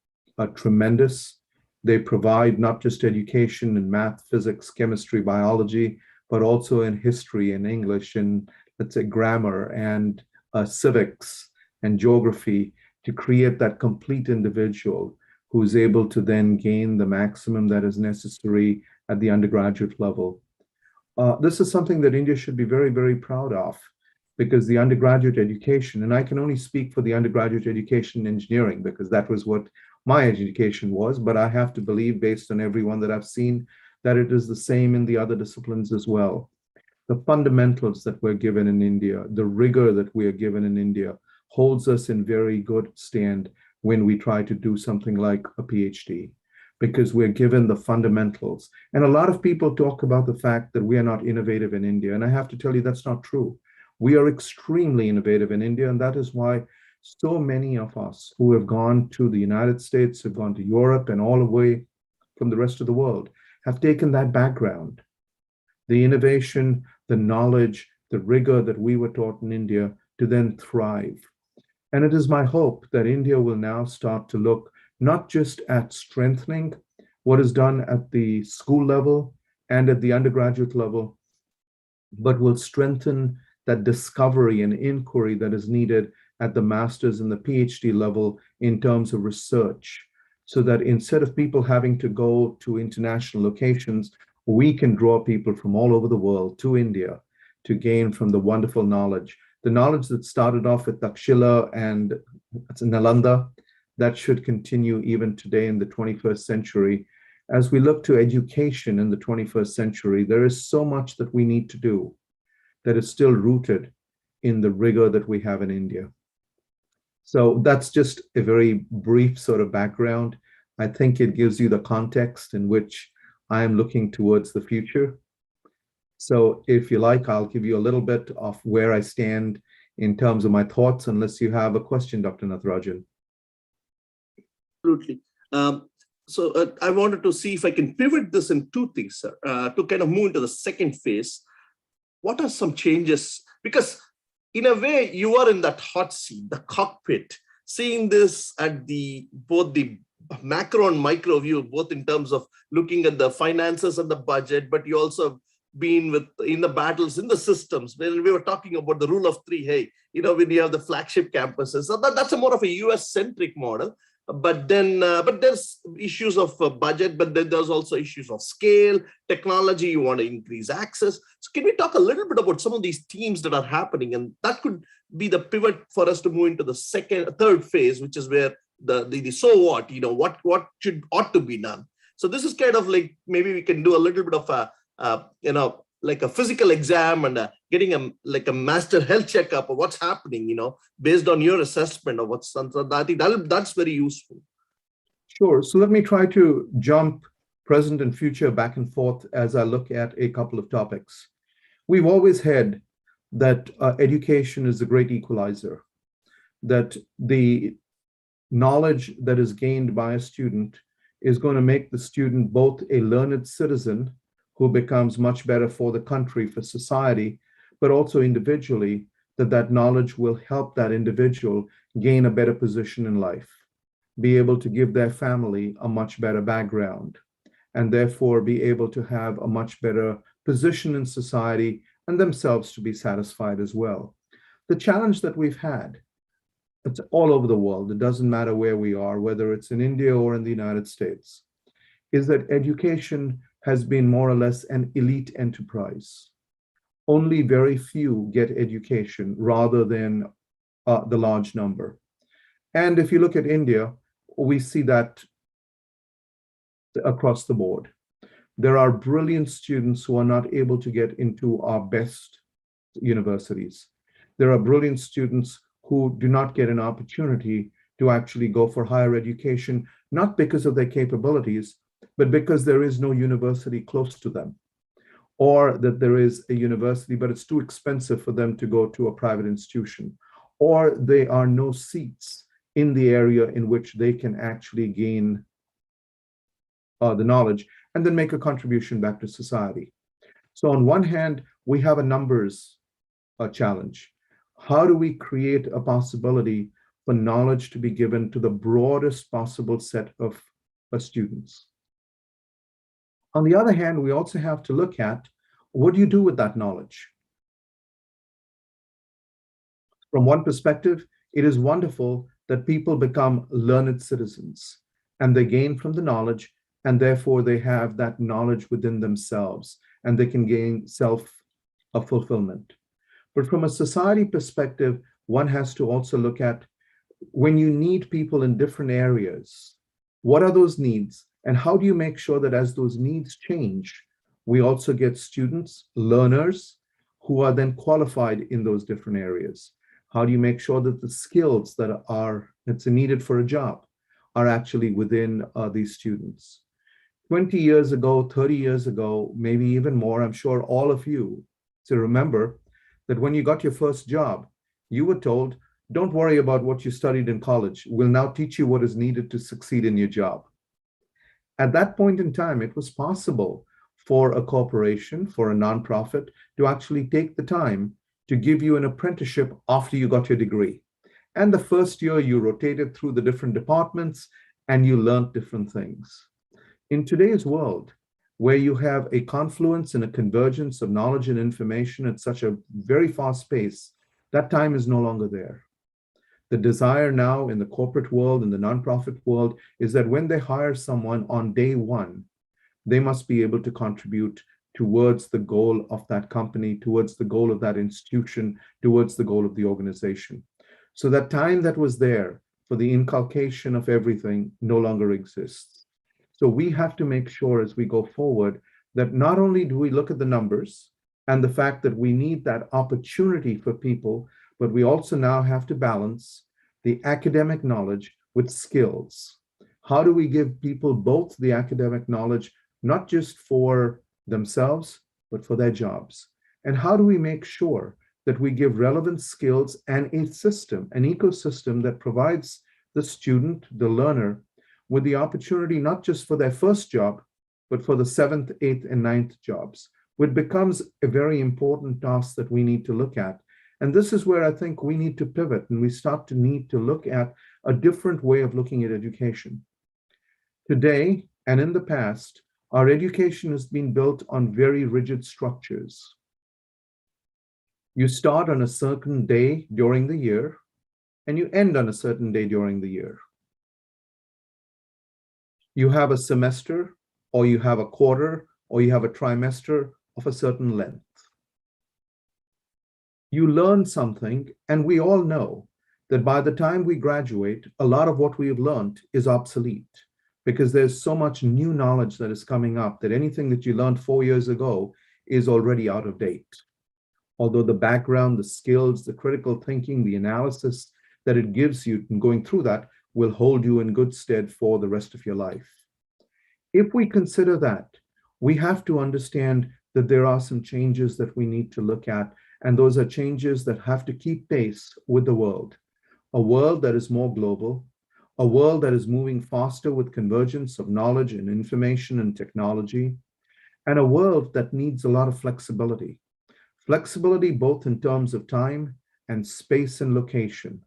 tremendous. They provide not just education in math, physics, chemistry, biology, but also in history and English and, let's say, grammar and civics and geography, to create that complete individual who is able to then gain the maximum that is necessary at the undergraduate level. This is something that India should be very, very proud of, because the undergraduate education, and I can only speak for the undergraduate education in engineering because that was what my education was, but I have to believe, based on everyone that I've seen, that it is the same in the other disciplines as well. The fundamentals that we're given in India, the rigor that we are given in India, holds us in very good stand when we try to do something like a PhD, because we're given the fundamentals. And a lot of people talk about the fact that we are not innovative in India, and I have to tell you that's not true. We are extremely innovative in India, and that is why so many of us who have gone to the United States, have gone to Europe, and all the way from the rest of the world, have taken that background, the innovation, the knowledge, the rigor that we were taught in India, to then thrive. And it is my hope that India will now start to look not just at strengthening what is done at the school level and at the undergraduate level, but will strengthen that discovery and inquiry that is needed at the master's and the PhD level in terms of research, so that instead of people having to go to international locations, we can draw people from all over the world to India to gain from the wonderful knowledge. The knowledge that started off with Takshila and Nalanda, that should continue even today in the 21st century. As we look to education in the 21st century, there is so much that we need to do that is still rooted in the rigor that we have in India. So that's just a very brief sort of background. I think it gives you the context in which I am looking towards the future. So if you like, I'll give you a little bit of where I stand in terms of my thoughts, unless you have a question, Dr. Natarajan. Absolutely. So I wanted to see if I can pivot this in two things, sir, to kind of move into the second phase. What are some changes? Because in a way, you are in that hot seat, the cockpit, seeing this at both the macro and micro view, both in terms of looking at the finances and the budget, but you also been in the battles in the systems. When we were talking about the rule of three, hey, when you have the flagship campuses, so that's a more of a US-centric model. But then, but there's issues of budget, but then there's also issues of scale, technology. You want to increase access. So can we talk a little bit about some of these themes that are happening, and that could be the pivot for us to move into the third phase, which is where the so what, what ought to be done. So this is kind of like, maybe we can do a little bit of a like a physical exam and getting a master health checkup of what's happening, based on your assessment of what's. I think that's very useful. Sure. So let me try to jump present and future back and forth as I look at a couple of topics. We've always had that education is a great equalizer, that the knowledge that is gained by a student is going to make the student both a learned citizen who becomes much better for the country, for society, but also individually, that knowledge will help that individual gain a better position in life. be able to give their family a much better background, and therefore be able to have a much better position in society and themselves to be satisfied as well. The challenge that we've had, it's all over the world, it doesn't matter where we are, whether it's in India or in the United States, is that education has been more or less an elite enterprise. Only very few get education rather than the large number. And if you look at India, we see that across the board. There are brilliant students who are not able to get into our best universities. There are brilliant students who do not get an opportunity to actually go for higher education, not because of their capabilities, but because there is no university close to them, or that there is a university, but it's too expensive for them to go to a private institution, or there are no seats in the area in which they can actually gain the knowledge and then make a contribution back to society. So on one hand, we have a numbers challenge. How do we create a possibility for knowledge to be given to the broadest possible set of students? On the other hand, we also have to look at what do you do with that knowledge? From one perspective, it is wonderful that people become learned citizens and they gain from the knowledge, and therefore they have that knowledge within themselves and they can gain self-fulfillment. But from a society perspective, one has to also look at when you need people in different areas, what are those needs? And how do you make sure that as those needs change, we also get students, learners, who are then qualified in those different areas? How do you make sure that the skills that's needed for a job are actually within these students? 20 years ago, 30 years ago, maybe even more, I'm sure all of you to remember that when you got your first job, you were told, don't worry about what you studied in college. We'll now teach you what is needed to succeed in your job. At that point in time, it was possible for a corporation, for a nonprofit, to actually take the time to give you an apprenticeship after you got your degree. And the first year you rotated through the different departments and you learned different things. In today's world, where you have a confluence and a convergence of knowledge and information at such a very fast pace, that time is no longer there. The desire now in the corporate world, in the nonprofit world, is that when they hire someone on day one, they must be able to contribute towards the goal of that company, towards the goal of that institution, towards the goal of the organization. So that time that was there for the inculcation of everything no longer exists. So we have to make sure as we go forward that not only do we look at the numbers and the fact that we need that opportunity for people, but we also now have to balance the academic knowledge with skills. How do we give people both the academic knowledge, not just for themselves, but for their jobs? And how do we make sure that we give relevant skills and a system, an ecosystem that provides the student, the learner, with the opportunity not just for their first job, but for the 7th, 8th, and 9th jobs, which becomes a very important task that we need to look at. And this is where I think we need to pivot and we start to need to look at a different way of looking at education. Today, and in the past, our education has been built on very rigid structures. You start on a certain day during the year, and you end on a certain day during the year. You have a semester, or you have a quarter, or you have a trimester of a certain length. You learn something, and we all know that by the time we graduate, a lot of what we have learned is obsolete because there's so much new knowledge that is coming up that anything that you learned 4 years ago is already out of date. Although the background, the skills, the critical thinking, the analysis that it gives you in going through that will hold you in good stead for the rest of your life. If we consider that, we have to understand that there are some changes that we need to look at, and those are changes that have to keep pace with the world. A world that is more global, a world that is moving faster with convergence of knowledge and information and technology, and a world that needs a lot of flexibility. Flexibility both in terms of time and space and location,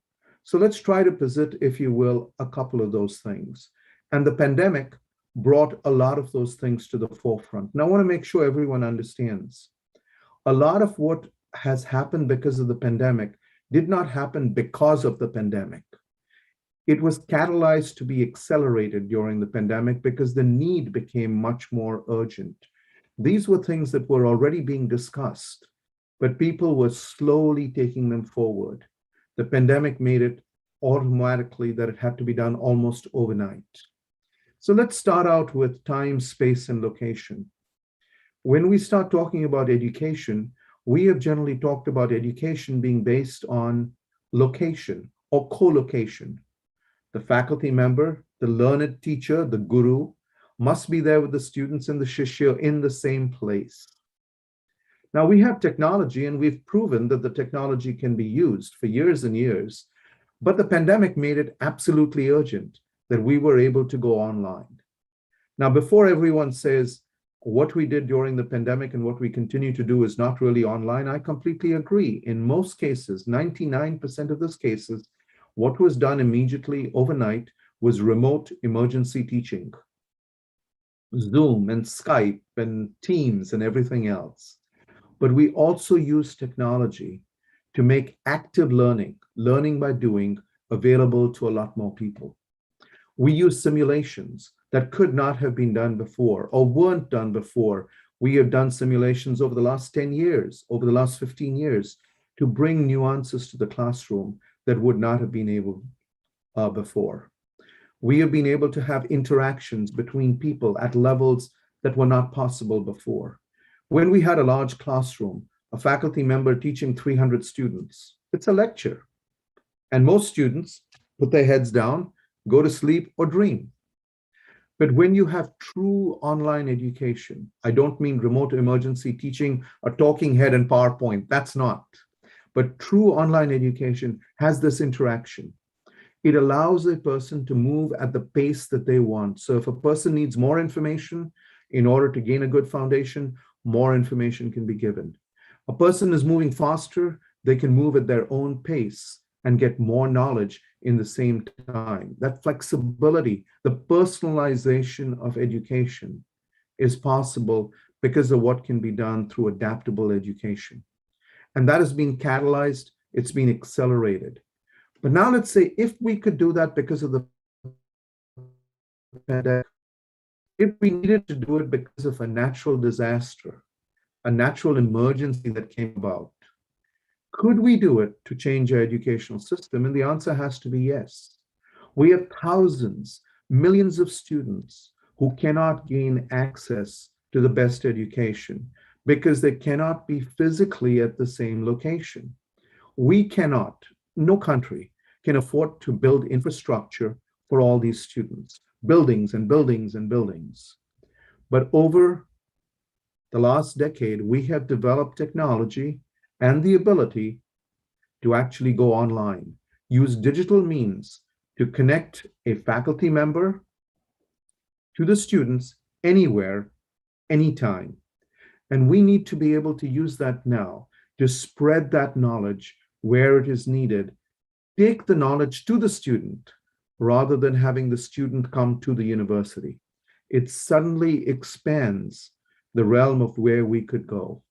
So let's try to posit, if you will, a couple of those things. And the pandemic brought a lot of those things to the forefront. Now, I want to make sure everyone understands. A lot of what has happened because of the pandemic did not happen because of the pandemic. It was catalyzed to be accelerated during the pandemic because the need became much more urgent. These were things that were already being discussed, but people were slowly taking them forward. The pandemic made it automatically that it had to be done almost overnight. So let's start out with time, space, and location. When we start talking about education, we have generally talked about education being based on location or co-location. The faculty member, the learned teacher, the guru, must be there with the students and the shishya in the same place. Now, we have technology, and we've proven that the technology can be used for years and years, but the pandemic made it absolutely urgent that we were able to go online. Now, before everyone says what we did during the pandemic and what we continue to do is not really online, I completely agree. In most cases, 99% of those cases, what was done immediately overnight was remote emergency teaching. Zoom and Skype and Teams and everything else. But we also use technology to make active learning, learning by doing, available to a lot more people. We use simulations that could not have been done before or weren't done before. We have done simulations over the last 10 years, over the last 15 years, to bring nuances to the classroom that would not have been able before. We have been able to have interactions between people at levels that were not possible before. When we had a large classroom, a faculty member teaching 300 students, it's a lecture. And most students put their heads down, go to sleep, or dream. But when you have true online education, I don't mean remote emergency teaching, a talking head and PowerPoint, that's not. But true online education has this interaction. It allows a person to move at the pace that they want. So if a person needs more information in order to gain a good foundation, more information can be given. A person is moving faster, they can move at their own pace and get more knowledge in the same time. That flexibility, the personalization of education is possible because of what can be done through adaptable education. And that is being catalyzed, it's being accelerated. But now let's say if we could do that because of the pandemic, if we needed to do it because of a natural disaster, a natural emergency that came about, could we do it to change our educational system? And the answer has to be yes. We have thousands, millions of students who cannot gain access to the best education because they cannot be physically at the same location. We cannot, no country can afford to build infrastructure for all these students, buildings and buildings and buildings. But over the last decade, we have developed technology and the ability to actually go online, use digital means to connect a faculty member to the students anywhere, anytime. And we need to be able to use that now to spread that knowledge where it is needed, take the knowledge to the student rather than having the student come to the university. It suddenly expands the realm of where we could go.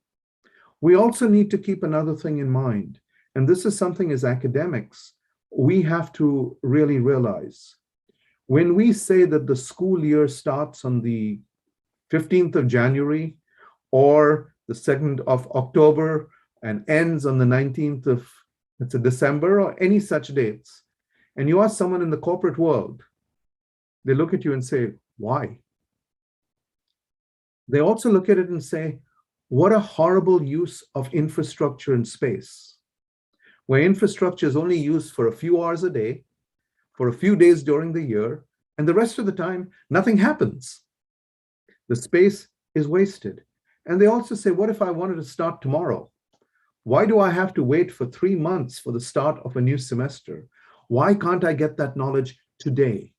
We also need to keep another thing in mind, and this is something as academics we have to really realize. When we say that the school year starts on the 15th of January or the 2nd of October and ends on the 19th of December or any such dates, and you ask someone in the corporate world, they look at you and say, why? They also look at it and say, what a horrible use of infrastructure and space, where infrastructure is only used for a few hours a day, for a few days during the year, and the rest of the time, nothing happens. The space is wasted. And they also say, what if I wanted to start tomorrow? Why do I have to wait for 3 months for the start of a new semester? Why can't I get that knowledge today?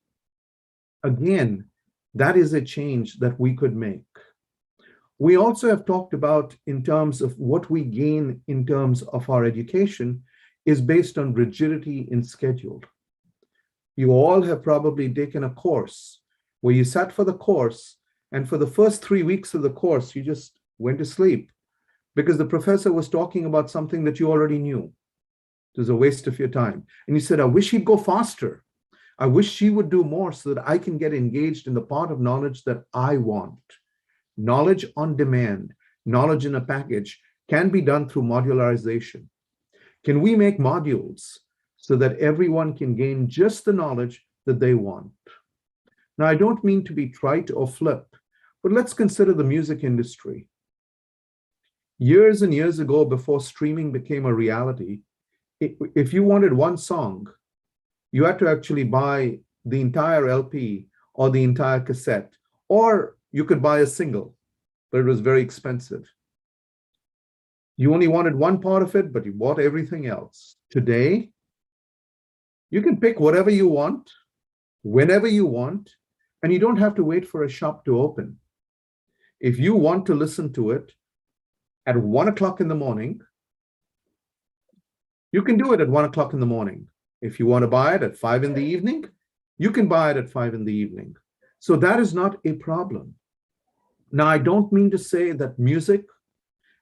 Again, that is a change that we could make. We also have talked about in terms of what we gain in terms of our education is based on rigidity in schedule. You all have probably taken a course where you sat for the course, and for the first 3 weeks of the course, you just went to sleep because the professor was talking about something that you already knew. It was a waste of your time. And you said, I wish he'd go faster. I wish she would do more so that I can get engaged in the part of knowledge that I want. Knowledge on demand, knowledge in a package can be done through modularization. Can we make modules so that everyone can gain just the knowledge that they want? Now, I don't mean to be trite or flip, but let's consider the music industry. Years and years ago, before streaming became a reality, if you wanted one song, you had to actually buy the entire LP or the entire cassette, or you could buy a single, but it was very expensive. You only wanted one part of it, but you bought everything else. Today, you can pick whatever you want, whenever you want, and you don't have to wait for a shop to open. If you want to listen to it at 1 o'clock in the morning, you can do it at 1 o'clock in the morning. If you want to buy it at 5 in the evening, you can buy it at 5 in the evening. So that is not a problem. Now, I don't mean to say that music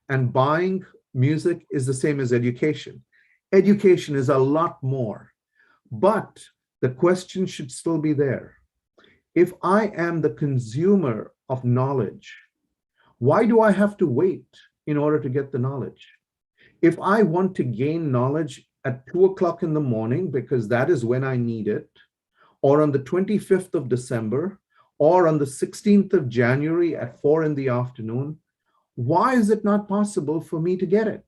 and buying music is the same as education. Education is a lot more, but the question should still be there. If I am the consumer of knowledge, why do I have to wait in order to get the knowledge? If I want to gain knowledge at 2 o'clock in the morning, because that is when I need it, or on the 25th of December, or on the 16th of January at 4 in the afternoon, why is it not possible for me to get it?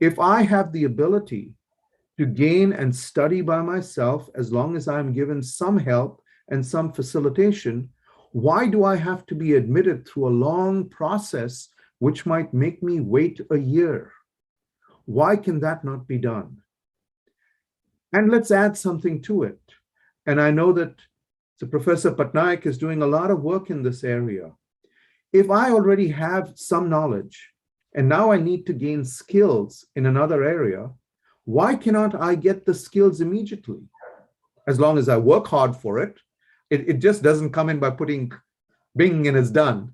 If I have the ability to gain and study by myself, as long as I'm given some help and some facilitation, why do I have to be admitted through a long process which might make me wait a year? Why can that not be done? And let's add something to it. And I know that Professor Patnaik is doing a lot of work in this area. If I already have some knowledge and now I need to gain skills in another area, why cannot I get the skills immediately? As long as I work hard for it, it just doesn't come in by putting bing and it's done.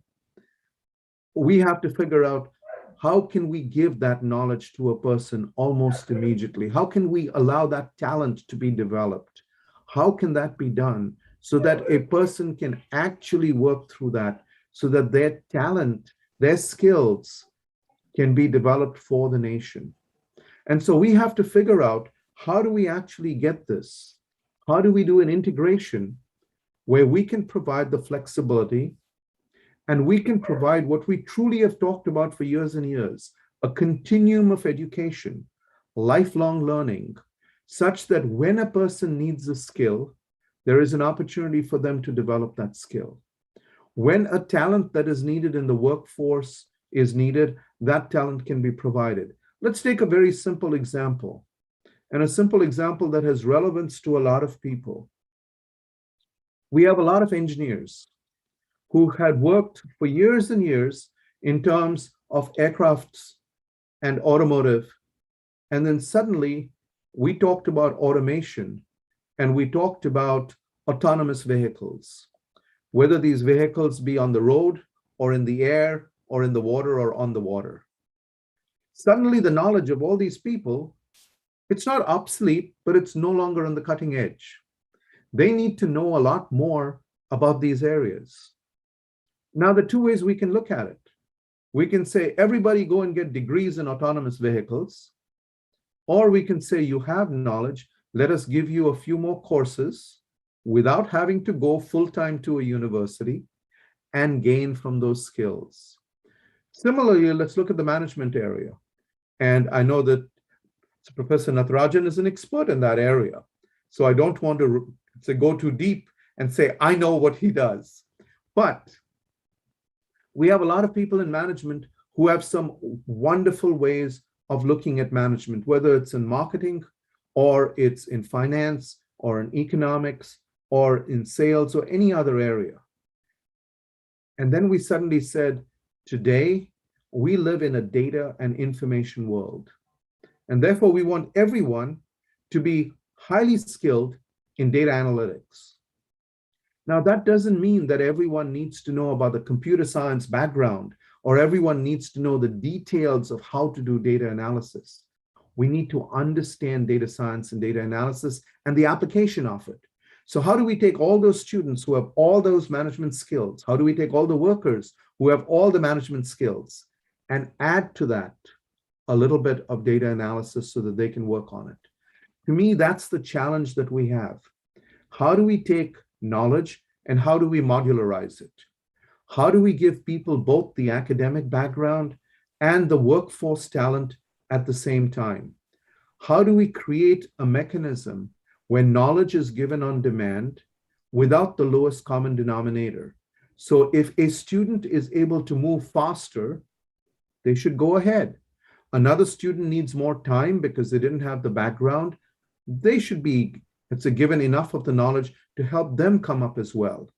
We have to figure out, how can we give that knowledge to a person almost immediately? How can we allow that talent to be developed? How can that be done so that a person can actually work through that, so that their talent, their skills can be developed for the nation? And so we have to figure out, how do we actually get this? How do we do an integration where we can provide the flexibility and we can provide what we truly have talked about for years and years, a continuum of education, lifelong learning, such that when a person needs a skill, there is an opportunity for them to develop that skill. When a talent that is needed in the workforce is needed, that talent can be provided. Let's take a very simple example, and a simple example that has relevance to a lot of people. We have a lot of engineers who had worked for years and years in terms of aircrafts and automotive. And then suddenly we talked about automation and we talked about autonomous vehicles, whether these vehicles be on the road or in the air or in the water or on the water. Suddenly the knowledge of all these people, it's not obsolete, but it's no longer on the cutting edge. They need to know a lot more about these areas. Now, the two ways we can look at it. We can say, everybody go and get degrees in autonomous vehicles, or we can say, you have knowledge, let us give you a few more courses without having to go full-time to a university and gain from those skills. Similarly, let's look at the management area. And I know that Professor Natarajan is an expert in that area. So I don't want to go too deep and say, I know what he does. But we have a lot of people in management who have some wonderful ways of looking at management, whether it's in marketing, or it's in finance, or in economics, or in sales, or any other area. And then we suddenly said, today, we live in a data and information world. And therefore, we want everyone to be highly skilled in data analytics. Now, that doesn't mean that everyone needs to know about the computer science background or everyone needs to know the details of how to do data analysis. We need to understand data science and data analysis and the application of it. So how do we take all those students who have all those management skills? How do we take all the workers who have all the management skills and add to that a little bit of data analysis so that they can work on it? To me, that's the challenge that we have. How do we take knowledge and how do we modularize it? How do we give people both the academic background and the workforce talent at the same time? How do we create a mechanism when knowledge is given on demand without the lowest common denominator? So if a student is able to move faster, they should go ahead. Another student needs more time because they didn't have the background. They should be, it's a given enough of the knowledge to help them come up as well.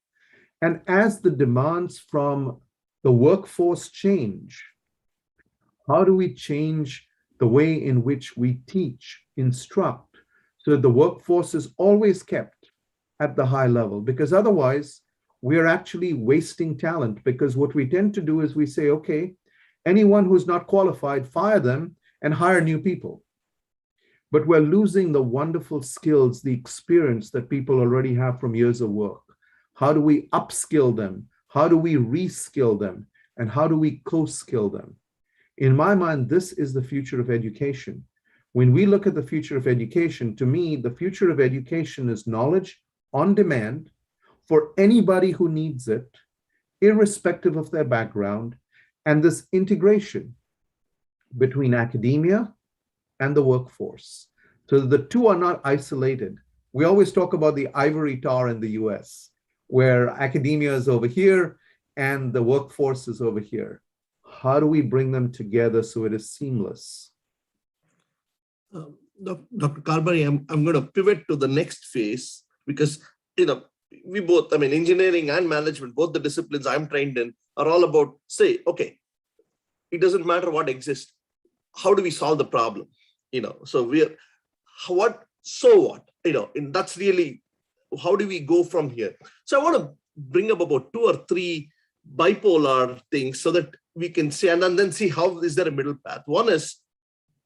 And as the demands from the workforce change, how do we change the way in which we teach, instruct, so that the workforce is always kept at the high level? Because otherwise, we are actually wasting talent, because what we tend to do is we say, okay, anyone who's not qualified, fire them and hire new people. But we're losing the wonderful skills, the experience that people already have from years of work. How do we upskill them? How do we reskill them? And how do we co-skill them? In my mind, this is the future of education. When we look at the future of education, to me, the future of education is knowledge on demand for anybody who needs it, irrespective of their background, and this integration between academia and the workforce. So the two are not isolated. We always talk about the ivory tower in the US, where academia is over here and the workforce is over here. How do we bring them together so it is seamless? Dr. Karbhari, I'm going to pivot to the next phase because, we both, engineering and management, both the disciplines I'm trained in are all about, say, okay, it doesn't matter what exists. How do we solve the problem? So what, and that's really, how do we go from here? So I want to bring up about 2 or 3 bipolar things so that we can see, and then see how is there a middle path. One is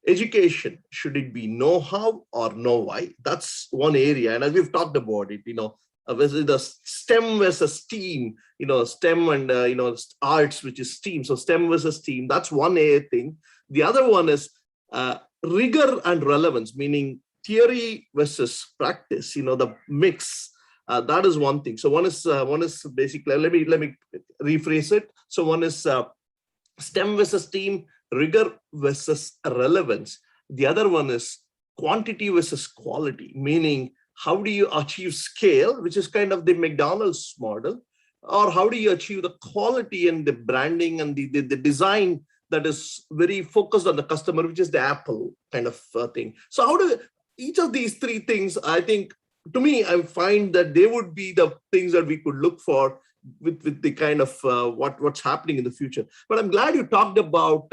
education. Should it be know-how or know-why? That's one area. And as we've talked about it, the STEM versus STEAM, STEM and, arts, which is STEAM. So STEM versus STEAM, that's one thing. The other one is rigor and relevance, meaning theory versus practice, the mix. That is one thing. So one is basically, let me rephrase it. So one is STEM versus STEAM, rigor versus relevance. The other one is quantity versus quality, meaning how do you achieve scale, which is kind of the McDonald's model, or how do you achieve the quality and the branding and the design that is very focused on the customer, which is the Apple kind of thing. So how do each of these 3 things, I think, to me, I find that they would be the things that we could look for with the kind of what's happening in the future. But I'm glad you talked about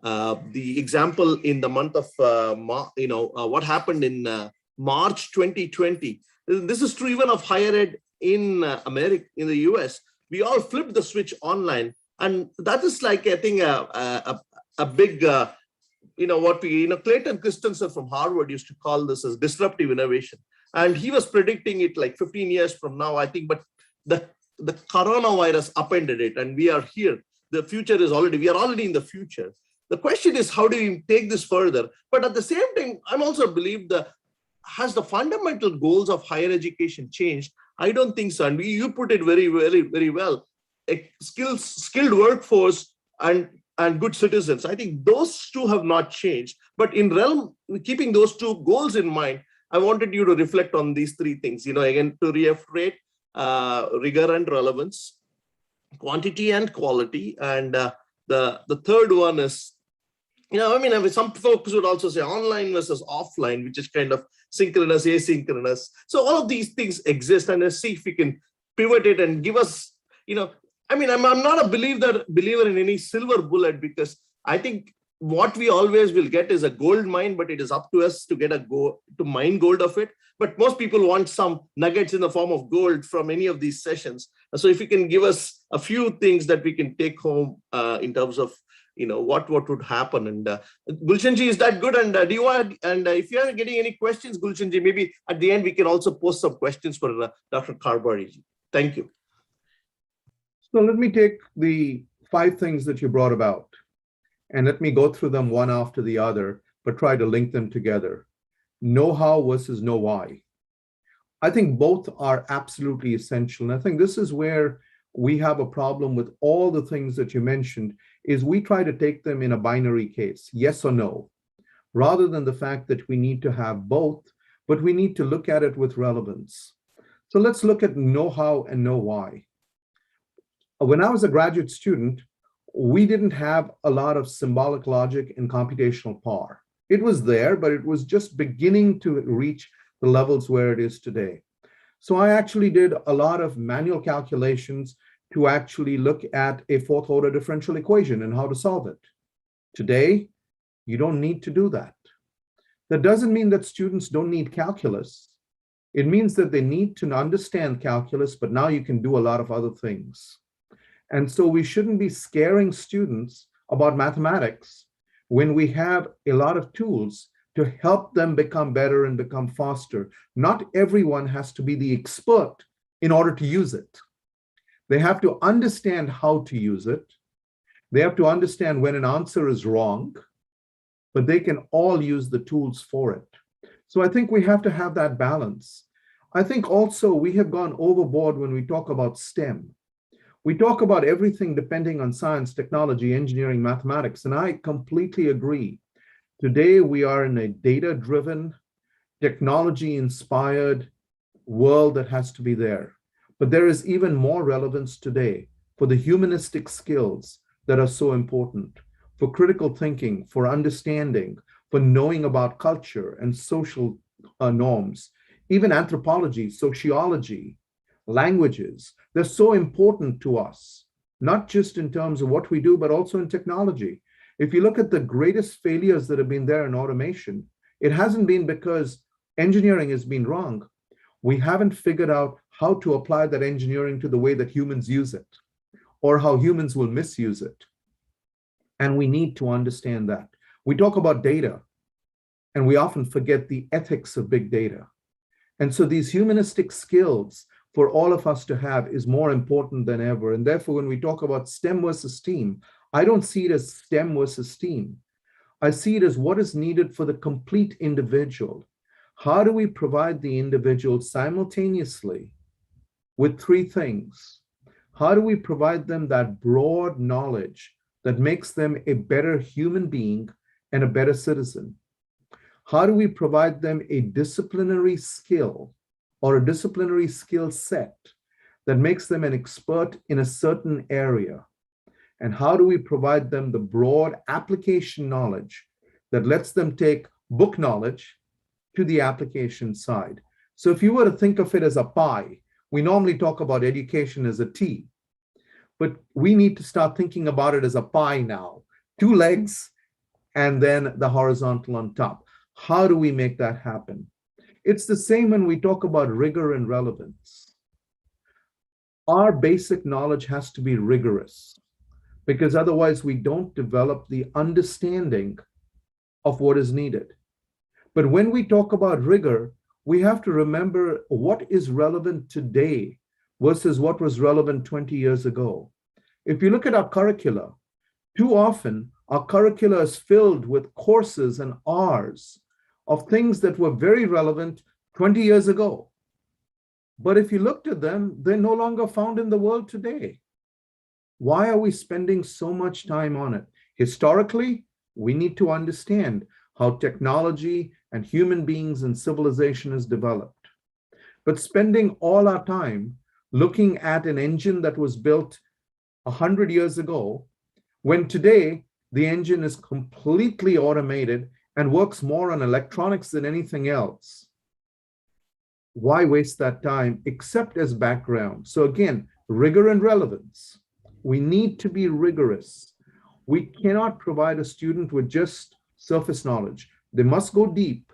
the example in the month of, what happened in March 2020. This is true even of higher ed in America, in the US. We all flipped the switch online. And that is like, I think, a big, Clayton Christensen from Harvard used to call this as disruptive innovation. And he was predicting it like 15 years from now, I think, but the coronavirus upended it and we are here. The future is we are already in the future. The question is, how do we take this further? But at the same time, I'm also believe has the fundamental goals of higher education changed? I don't think so. And you put it very, very, very well. A skilled workforce and good citizens. I think those 2 have not changed. But in realm, keeping those 2 goals in mind, I wanted you to reflect on these 3 things. Again, to reiterate, rigor and relevance, quantity and quality, and the third one is, some folks would also say online versus offline, which is kind of synchronous, asynchronous. So all of these things exist, and let's see if we can pivot it and give us, I'm not a believer in any silver bullet, because I think what we always will get is a gold mine, but it is up to us to get to mine gold of it. But most people want some nuggets in the form of gold from any of these sessions. So if you can give us a few things that we can take home in terms of what would happen. And Gulshanji, is that good? And do you want? And if you are getting any questions, Gulshanji, maybe at the end we can also post some questions for Dr. Karbhari. Thank you. So let me take the 5 things that you brought about, and let me go through them one after the other, but try to link them together. Know-how versus know-why. I think both are absolutely essential. And I think this is where we have a problem with all the things that you mentioned, is we try to take them in a binary case, yes or no, rather than the fact that we need to have both, but we need to look at it with relevance. So let's look at know-how and know-why. When I was a graduate student, we didn't have a lot of symbolic logic and computational power. It was there, but it was just beginning to reach the levels where it is today. So I actually did a lot of manual calculations to actually look at a 4th order differential equation and how to solve it. Today, you don't need to do that. That doesn't mean that students don't need calculus. It means that they need to understand calculus, but now you can do a lot of other things. And so we shouldn't be scaring students about mathematics when we have a lot of tools to help them become better and become faster. Not everyone has to be the expert in order to use it. They have to understand how to use it. They have to understand when an answer is wrong, but they can all use the tools for it. So I think we have to have that balance. I think also we have gone overboard when we talk about STEM. We talk about everything depending on science, technology, engineering, mathematics, and I completely agree. Today, we are in a data-driven, technology-inspired world that has to be there. But there is even more relevance today for the humanistic skills that are so important, for critical thinking, for understanding, for knowing about culture and social norms, even anthropology, sociology, languages. They're so important to us, not just in terms of what we do, but also in technology. If you look at the greatest failures that have been there in automation, it hasn't been because engineering has been wrong. We haven't figured out how to apply that engineering to the way that humans use it, or how humans will misuse it. And we need to understand that. We talk about data, and we often forget the ethics of big data. And so these humanistic skills for all of us to have is more important than ever. And therefore, when we talk about STEM versus STEAM, I don't see it as STEM versus STEAM. I see it as what is needed for the complete individual. How do we provide the individual simultaneously with 3 things? How do we provide them that broad knowledge that makes them a better human being and a better citizen? How do we provide them a disciplinary skill or a disciplinary skill set that makes them an expert in a certain area? And how do we provide them the broad application knowledge that lets them take book knowledge to the application side? So if you were to think of it as a pie, we normally talk about education as a T, but we need to start thinking about it as a pie now, 2 legs and then the horizontal on top. How do we make that happen? It's the same when we talk about rigor and relevance. Our basic knowledge has to be rigorous, because otherwise we don't develop the understanding of what is needed. But when we talk about rigor, we have to remember what is relevant today versus what was relevant 20 years ago. If you look at our curricula, too often our curricula is filled with courses and R's of things that were very relevant 20 years ago. But if you looked at them, they're no longer found in the world today. Why are we spending so much time on it? Historically, we need to understand how technology and human beings and civilization has developed. But spending all our time looking at an engine that was built 100 years ago, when today the engine is completely automated and works more on electronics than anything else, why waste that time except as background? So again, rigor and relevance. We need to be rigorous. We cannot provide a student with just surface knowledge. They must go deep,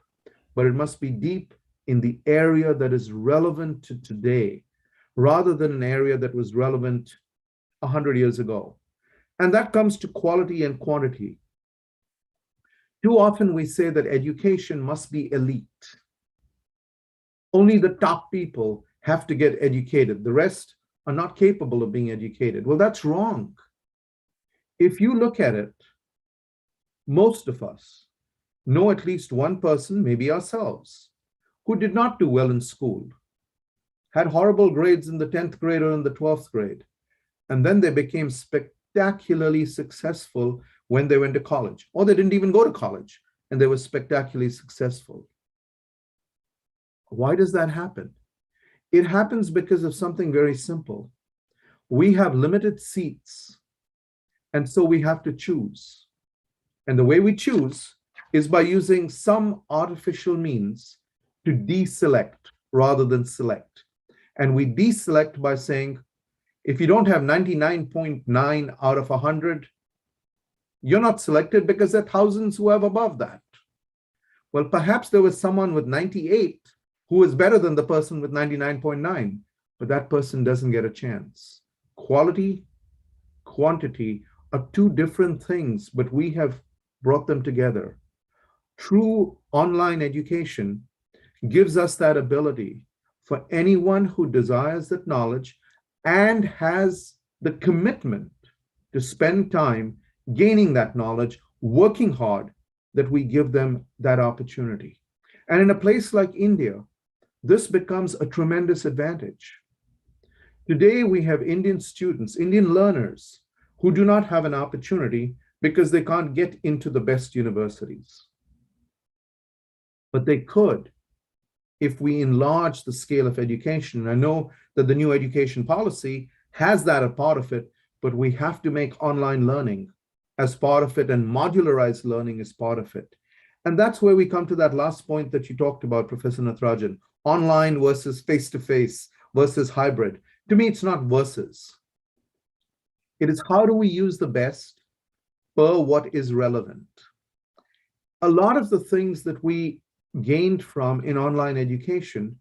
but it must be deep in the area that is relevant to today, rather than an area that was relevant 100 years ago. And that comes to quality and quantity. Too often we say that education must be elite. Only the top people have to get educated. The rest are not capable of being educated. Well, that's wrong. If you look at it, most of us know at least one person, maybe ourselves, who did not do well in school, had horrible grades in the 10th grade or in the 12th grade, and then they became spectacularly successful when they went to college, or they didn't even go to college, and they were spectacularly successful. Why does that happen? It happens because of something very simple. We have limited seats, and so we have to choose. And the way we choose is by using some artificial means to deselect rather than select. And we deselect by saying, if you don't have 99.9 out of 100, you're not selected because there are thousands who have above that. Well, perhaps there was someone with 98 who is better than the person with 99.9, but that person doesn't get a chance. Quality, quantity are two different things, but we have brought them together. True online education gives us that ability for anyone who desires that knowledge and has the commitment to spend time gaining that knowledge, working hard, that we give them that opportunity. And in a place like India, this becomes a tremendous advantage. Today, we have Indian students, Indian learners, who do not have an opportunity because they can't get into the best universities. But they could if we enlarge the scale of education. And I know that the new education policy has that a part of it, but we have to make online learning as part of it and modularized learning as part of it. And that's where we come to that last point that you talked about, Professor Natarajan, online versus face-to-face versus hybrid. To me, it's not versus. It is how do we use the best per what is relevant. A lot of the things that we gained from in online education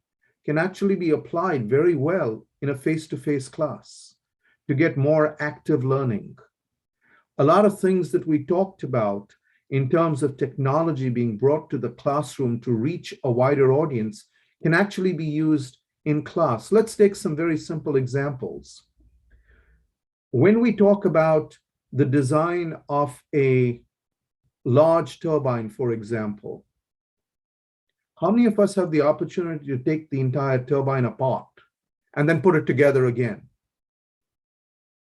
can actually be applied very well in a face-to-face class to get more active learning. A lot of things that we talked about in terms of technology being brought to the classroom to reach a wider audience can actually be used in class. Let's take some very simple examples. When we talk about the design of a large turbine, for example, how many of us have the opportunity to take the entire turbine apart and then put it together again?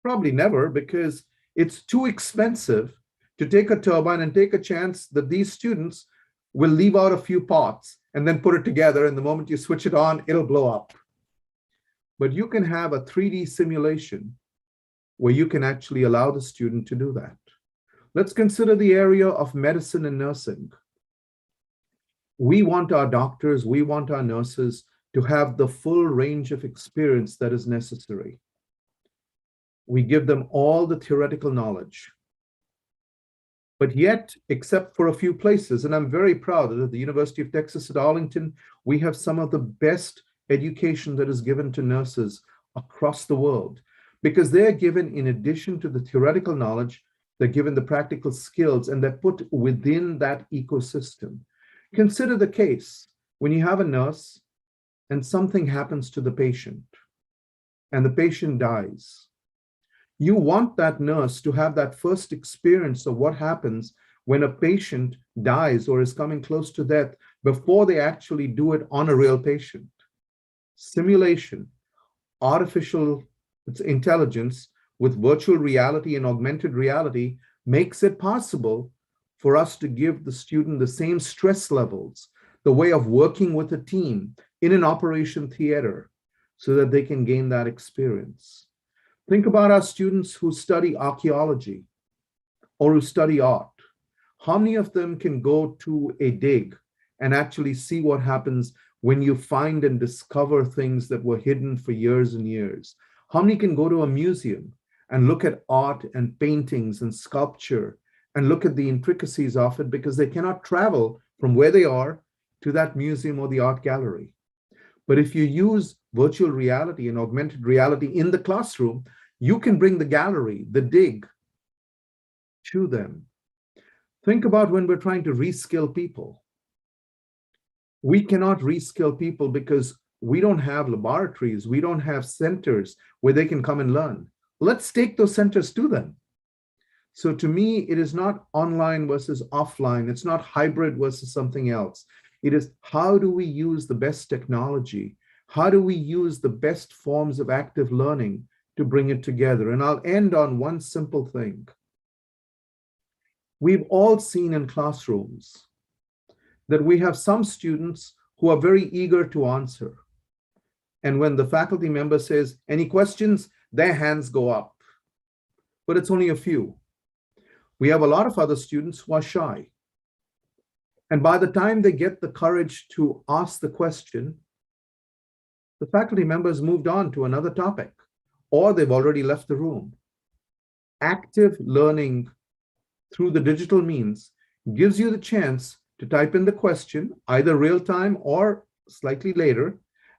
Probably never, because it's too expensive to take a turbine and take a chance that these students will leave out a few parts and then put it together, and the moment you switch it on, it'll blow up. But you can have a 3D simulation where you can actually allow the student to do that. Let's consider the area of medicine and nursing. We want our doctors, we want our nurses to have the full range of experience that is necessary. We give them all the theoretical knowledge. But yet, except for a few places, and I'm very proud that at the University of Texas at Arlington, we have some of the best education that is given to nurses across the world, because they're given, in addition to the theoretical knowledge, they're given the practical skills, and they're put within that ecosystem. Consider the case when you have a nurse and something happens to the patient and the patient dies. You want that nurse to have that first experience of what happens when a patient dies or is coming close to death before they actually do it on a real patient. Simulation, artificial intelligence with virtual reality and augmented reality makes it possible for us to give the student the same stress levels, the way of working with a team in an operation theater so that they can gain that experience. Think about our students who study archaeology or who study art. How many of them can go to a dig and actually see what happens when you find and discover things that were hidden for years and years? How many can go to a museum and look at art and paintings and sculpture and look at the intricacies of it because they cannot travel from where they are to that museum or the art gallery. But if you use virtual reality and augmented reality in the classroom, you can bring the gallery, the dig, to them. Think about when we're trying to reskill people. We cannot reskill people because we don't have laboratories, we don't have centers where they can come and learn. Let's take those centers to them. So to me, it is not online versus offline. It's not hybrid versus something else. It is how do we use the best technology? How do we use the best forms of active learning to bring it together? And I'll end on one simple thing. We've all seen in classrooms that we have some students who are very eager to answer. And when the faculty member says, any questions, their hands go up. But it's only a few. We have a lot of other students who are shy. And by the time they get the courage to ask the question, the faculty member has moved on to another topic, or they've already left the room. Active learning through the digital means gives you the chance to type in the question, either real time or slightly later,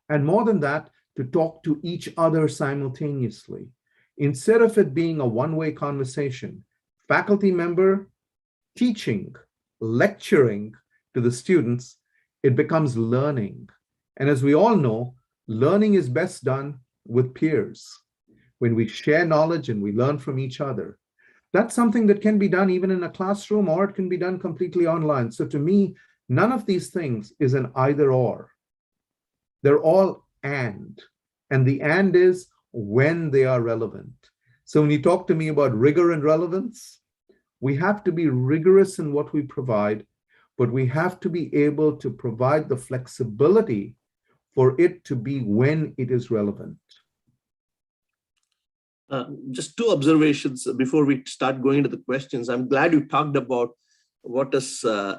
and more than that, to talk to each other simultaneously. Instead of it being a one-way conversation, faculty member teaching, lecturing to the students, it becomes learning. And as we all know, learning is best done with peers. When we share knowledge and we learn from each other, that's something that can be done even in a classroom, or it can be done completely online. So to me, none of these things is an either or. They're all and the and is when they are relevant. So when you talk to me about rigor and relevance, we have to be rigorous in what we provide, but we have to be able to provide the flexibility for it to be when it is relevant. Just two observations before we start going into the questions. I'm glad you talked about what is, how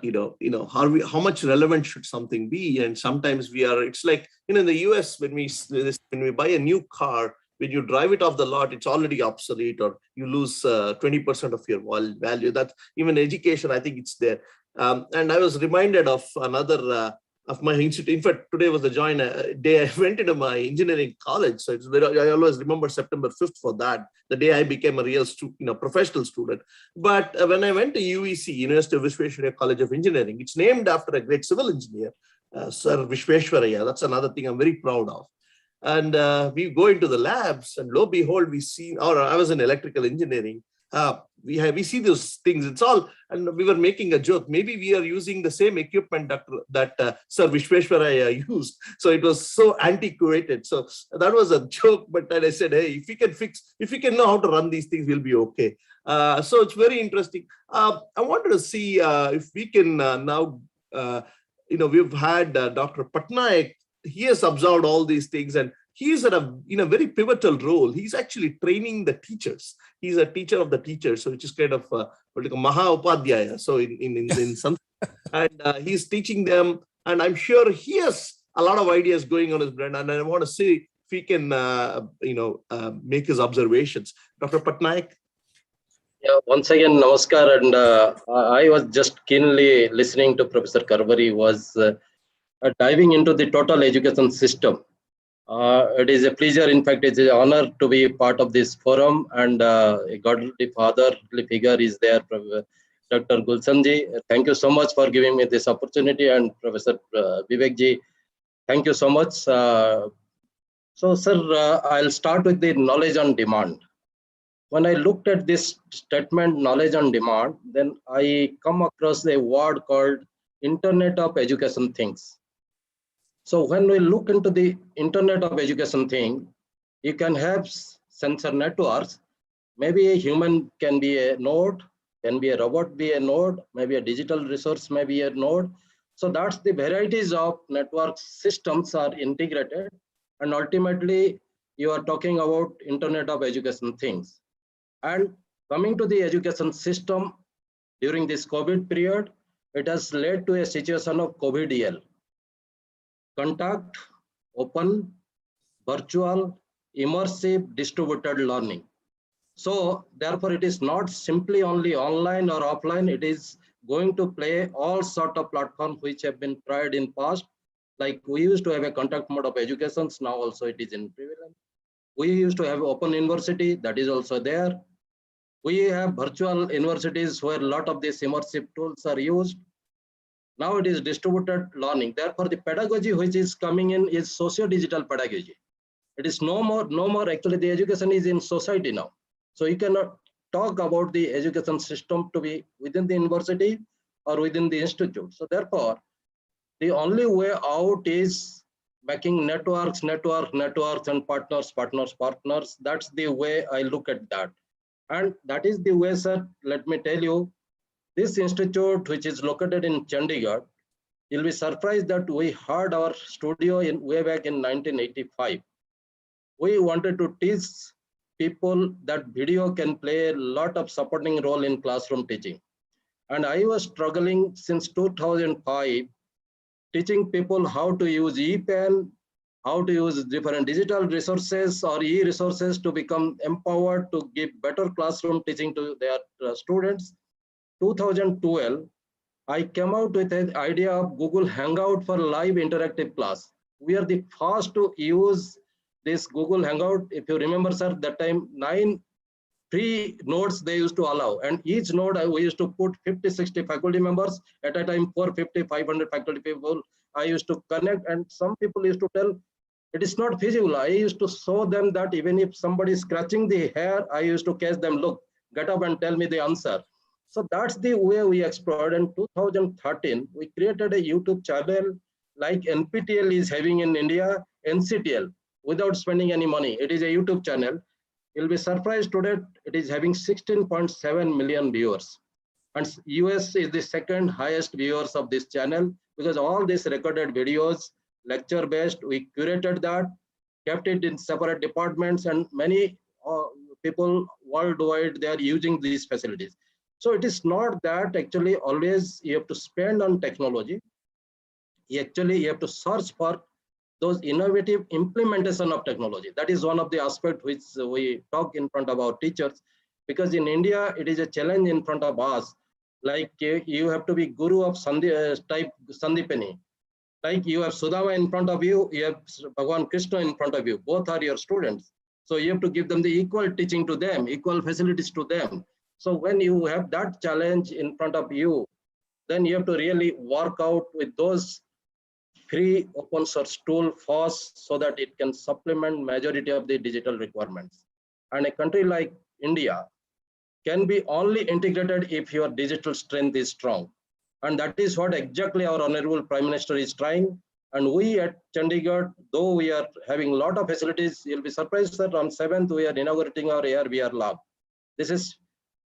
much relevant should something be? And sometimes it's like, in the US, when we buy a new car, when you drive it off the lot, it's already obsolete, or you lose 20% of your value. That even education, I think it's there. And I was reminded of another of my institute. In fact, today was the day I went into my engineering college. So I always remember September 5th for that, the day I became a real professional student. But when I went to UEC, University of Vistasp College of Engineering, it's named after a great civil engineer, Sir Vishweshwaraya. That's another thing I'm very proud of. And we go into the labs, and lo and behold, I was in electrical engineering. We see those things. It's all, and we were making a joke. Maybe we are using the same equipment that Sir Vishweshwaraya used. So it was so antiquated. So that was a joke. But then I said, hey, if we can know how to run these things, we'll be okay. So it's very interesting. I wanted to see if we can now, we've had Dr. Patnaik. He has observed all these things, and he's in a very pivotal role. He's actually training the teachers. He's a teacher of the teachers, so which is kind of like a Maha Upadhyaya. So in some, and he's teaching them, and I'm sure he has a lot of ideas going on his brain. And I want to see if he can, make his observations. Dr. Patnaik. Yeah, once again, namaskar. And I was just keenly listening to Professor Karbhari was diving into the total education system. It is a pleasure. In fact, it's an honor to be part of this forum, and a godly fatherly figure is there, Dr. Gulshanji. Thank you so much for giving me this opportunity, and Professor Vivekji, thank you so much. So, sir, I'll start with the knowledge on demand. When I looked at this statement, knowledge on demand, then I come across a word called Internet of Education Things. So when we look into the Internet of Education thing, you can have sensor networks. Maybe a human can be a node, can be a robot be a node, maybe a digital resource may be a node. So that's the varieties of network systems are integrated. And ultimately, you are talking about Internet of Education things. And coming to the education system during this COVID period, it has led to a situation of COVIDL. Contact, open, virtual, immersive, distributed learning. So therefore, it is not simply only online or offline. It is going to play all sort of platforms which have been tried in past. Like we used to have a contact mode of educations. Now also it is in prevalence. We used to have open university, that is also there. We have virtual universities where a lot of these immersive tools are used. Now it is distributed learning. Therefore, the pedagogy which is coming in is socio-digital pedagogy. It is no more actually the education is in society now. So you cannot talk about the education system to be within the university or within the institute. So therefore, the only way out is making networks and partners. That's the way I look at that. And that is the way, sir, let me tell you, this institute, which is located in Chandigarh, you'll be surprised that we had our studio in way back in 1985. We wanted to teach people that video can play a lot of supporting role in classroom teaching. And I was struggling since 2005, teaching people how to use ePen, how to use different digital resources or e-resources to become empowered to give better classroom teaching to their students. 2012, I came out with an idea of Google Hangout for live interactive class. We are the first to use this Google Hangout. If you remember, sir, that time 9 free nodes they used to allow, and each node we used to put 50-60 faculty members at a time. 450-500 faculty people I used to connect, and some people used to tell it is not feasible. I used to show them that even if somebody is scratching the hair, I used to catch them, look, get up and tell me the answer. So that's the way we explored. In 2013, we created a YouTube channel like NPTEL is having in India, NCTL, without spending any money. It is a YouTube channel. You'll be surprised today, it is having 16.7 million viewers. And US is the second highest viewers of this channel, because all these recorded videos, lecture based, we curated that, kept it in separate departments, and many people worldwide, they are using these facilities. So it is not that actually always you have to spend on technology. You have to search for those innovative implementation of technology. That is one of the aspects which we talk in front of our teachers, because in India, it is a challenge in front of us. Like you have to be guru of type Sandipani. Like you have Sudama in front of you, you have Bhagwan Krishna in front of you. Both are your students. So you have to give them the equal teaching to them, equal facilities to them. So when you have that challenge in front of you, then you have to really work out with those free open source tool first, so that it can supplement majority of the digital requirements. And a country like India can be only integrated if your digital strength is strong. And that is what exactly our Honorable Prime Minister is trying. And we at Chandigarh, though we are having a lot of facilities, you'll be surprised that on 7th, we are inaugurating our AR/VR lab. This is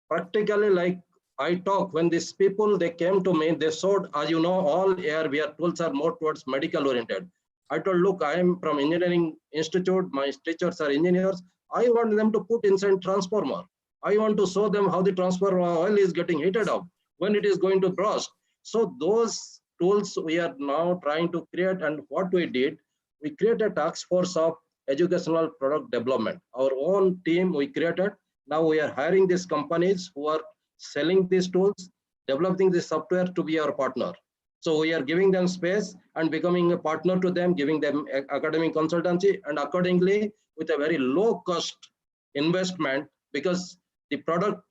practically like I talk, when these people, they came to me, they showed, as you know, all AR/VR tools are more towards medical oriented. I told, look, I am from engineering institute, my teachers are engineers. I want them to put inside transformer. I want to show them how the transformer oil is getting heated up, when it is going to burst. So those tools we are now trying to create. And what we did, we created a task force of educational product development. Our own team we created. Now we are hiring these companies who are selling these tools, developing this software to be our partner. So we are giving them space and becoming a partner to them, giving them academic consultancy, and accordingly with a very low cost investment, because the product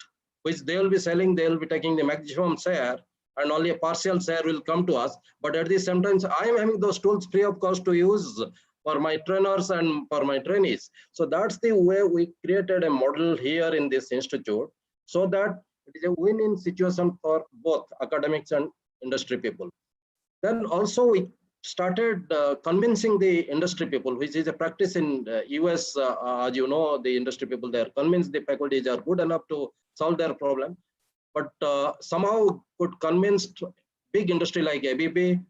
which they will be selling, they will be taking the maximum share, and only a partial share will come to us. But at the same time, I am having those tools free of cost to use for my trainers and for my trainees. So that's the way we created a model here in this institute, so that it is a win-win situation for both academics and industry people. Then also we started convincing the industry people, which is a practice in US. As you know, the industry people, they are convinced the faculties are good enough to solve their problem, but somehow could convince big industry like ABP,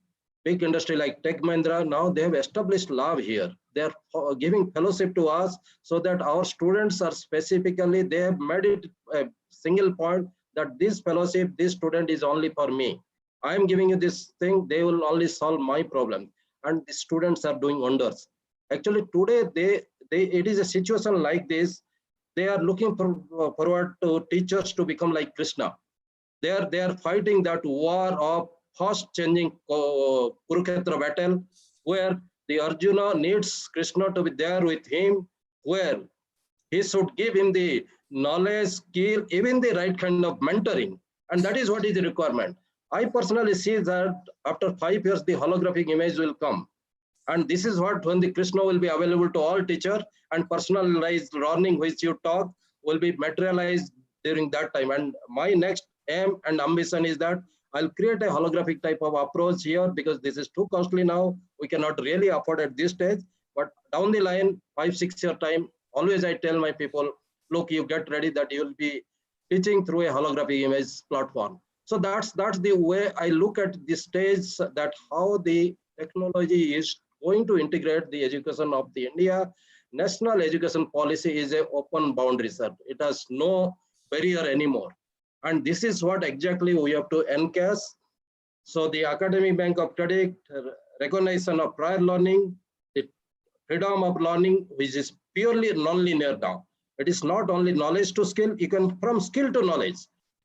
big industry like Tech Mahindra. Now they have established lab here. They are giving fellowship to us, so that our students are specifically, they have made it a single point that this fellowship, this student is only for me. I am giving you this thing, they will only solve my problem. And the students are doing wonders. Actually, today, it is a situation like this. they are looking forward to teachers to become like Krishna. They are fighting that war of fast-changing Kurukshetra battle, where the Arjuna needs Krishna to be there with him, where he should give him the knowledge, skill, even the right kind of mentoring. And that is what is the requirement. I personally see that after 5 years, the holographic image will come. And this is what when the Krishna will be available to all teachers, and personalized learning which you talk will be materialized during that time. And my next aim and ambition is that I'll create a holographic type of approach here, because this is too costly now. We cannot really afford at this stage. But down the line, 5-6 year time, always I tell my people, look, you get ready that you'll be teaching through a holographic image platform. So that's the way I look at this stage, that how the technology is going to integrate the education of the India. National education policy is an open boundary, sir. It has no barrier anymore. And this is what exactly we have to encash. So the academic bank of credit, recognition of prior learning, the freedom of learning, which is purely non-linear now. It is not only knowledge to skill, you can from skill to knowledge.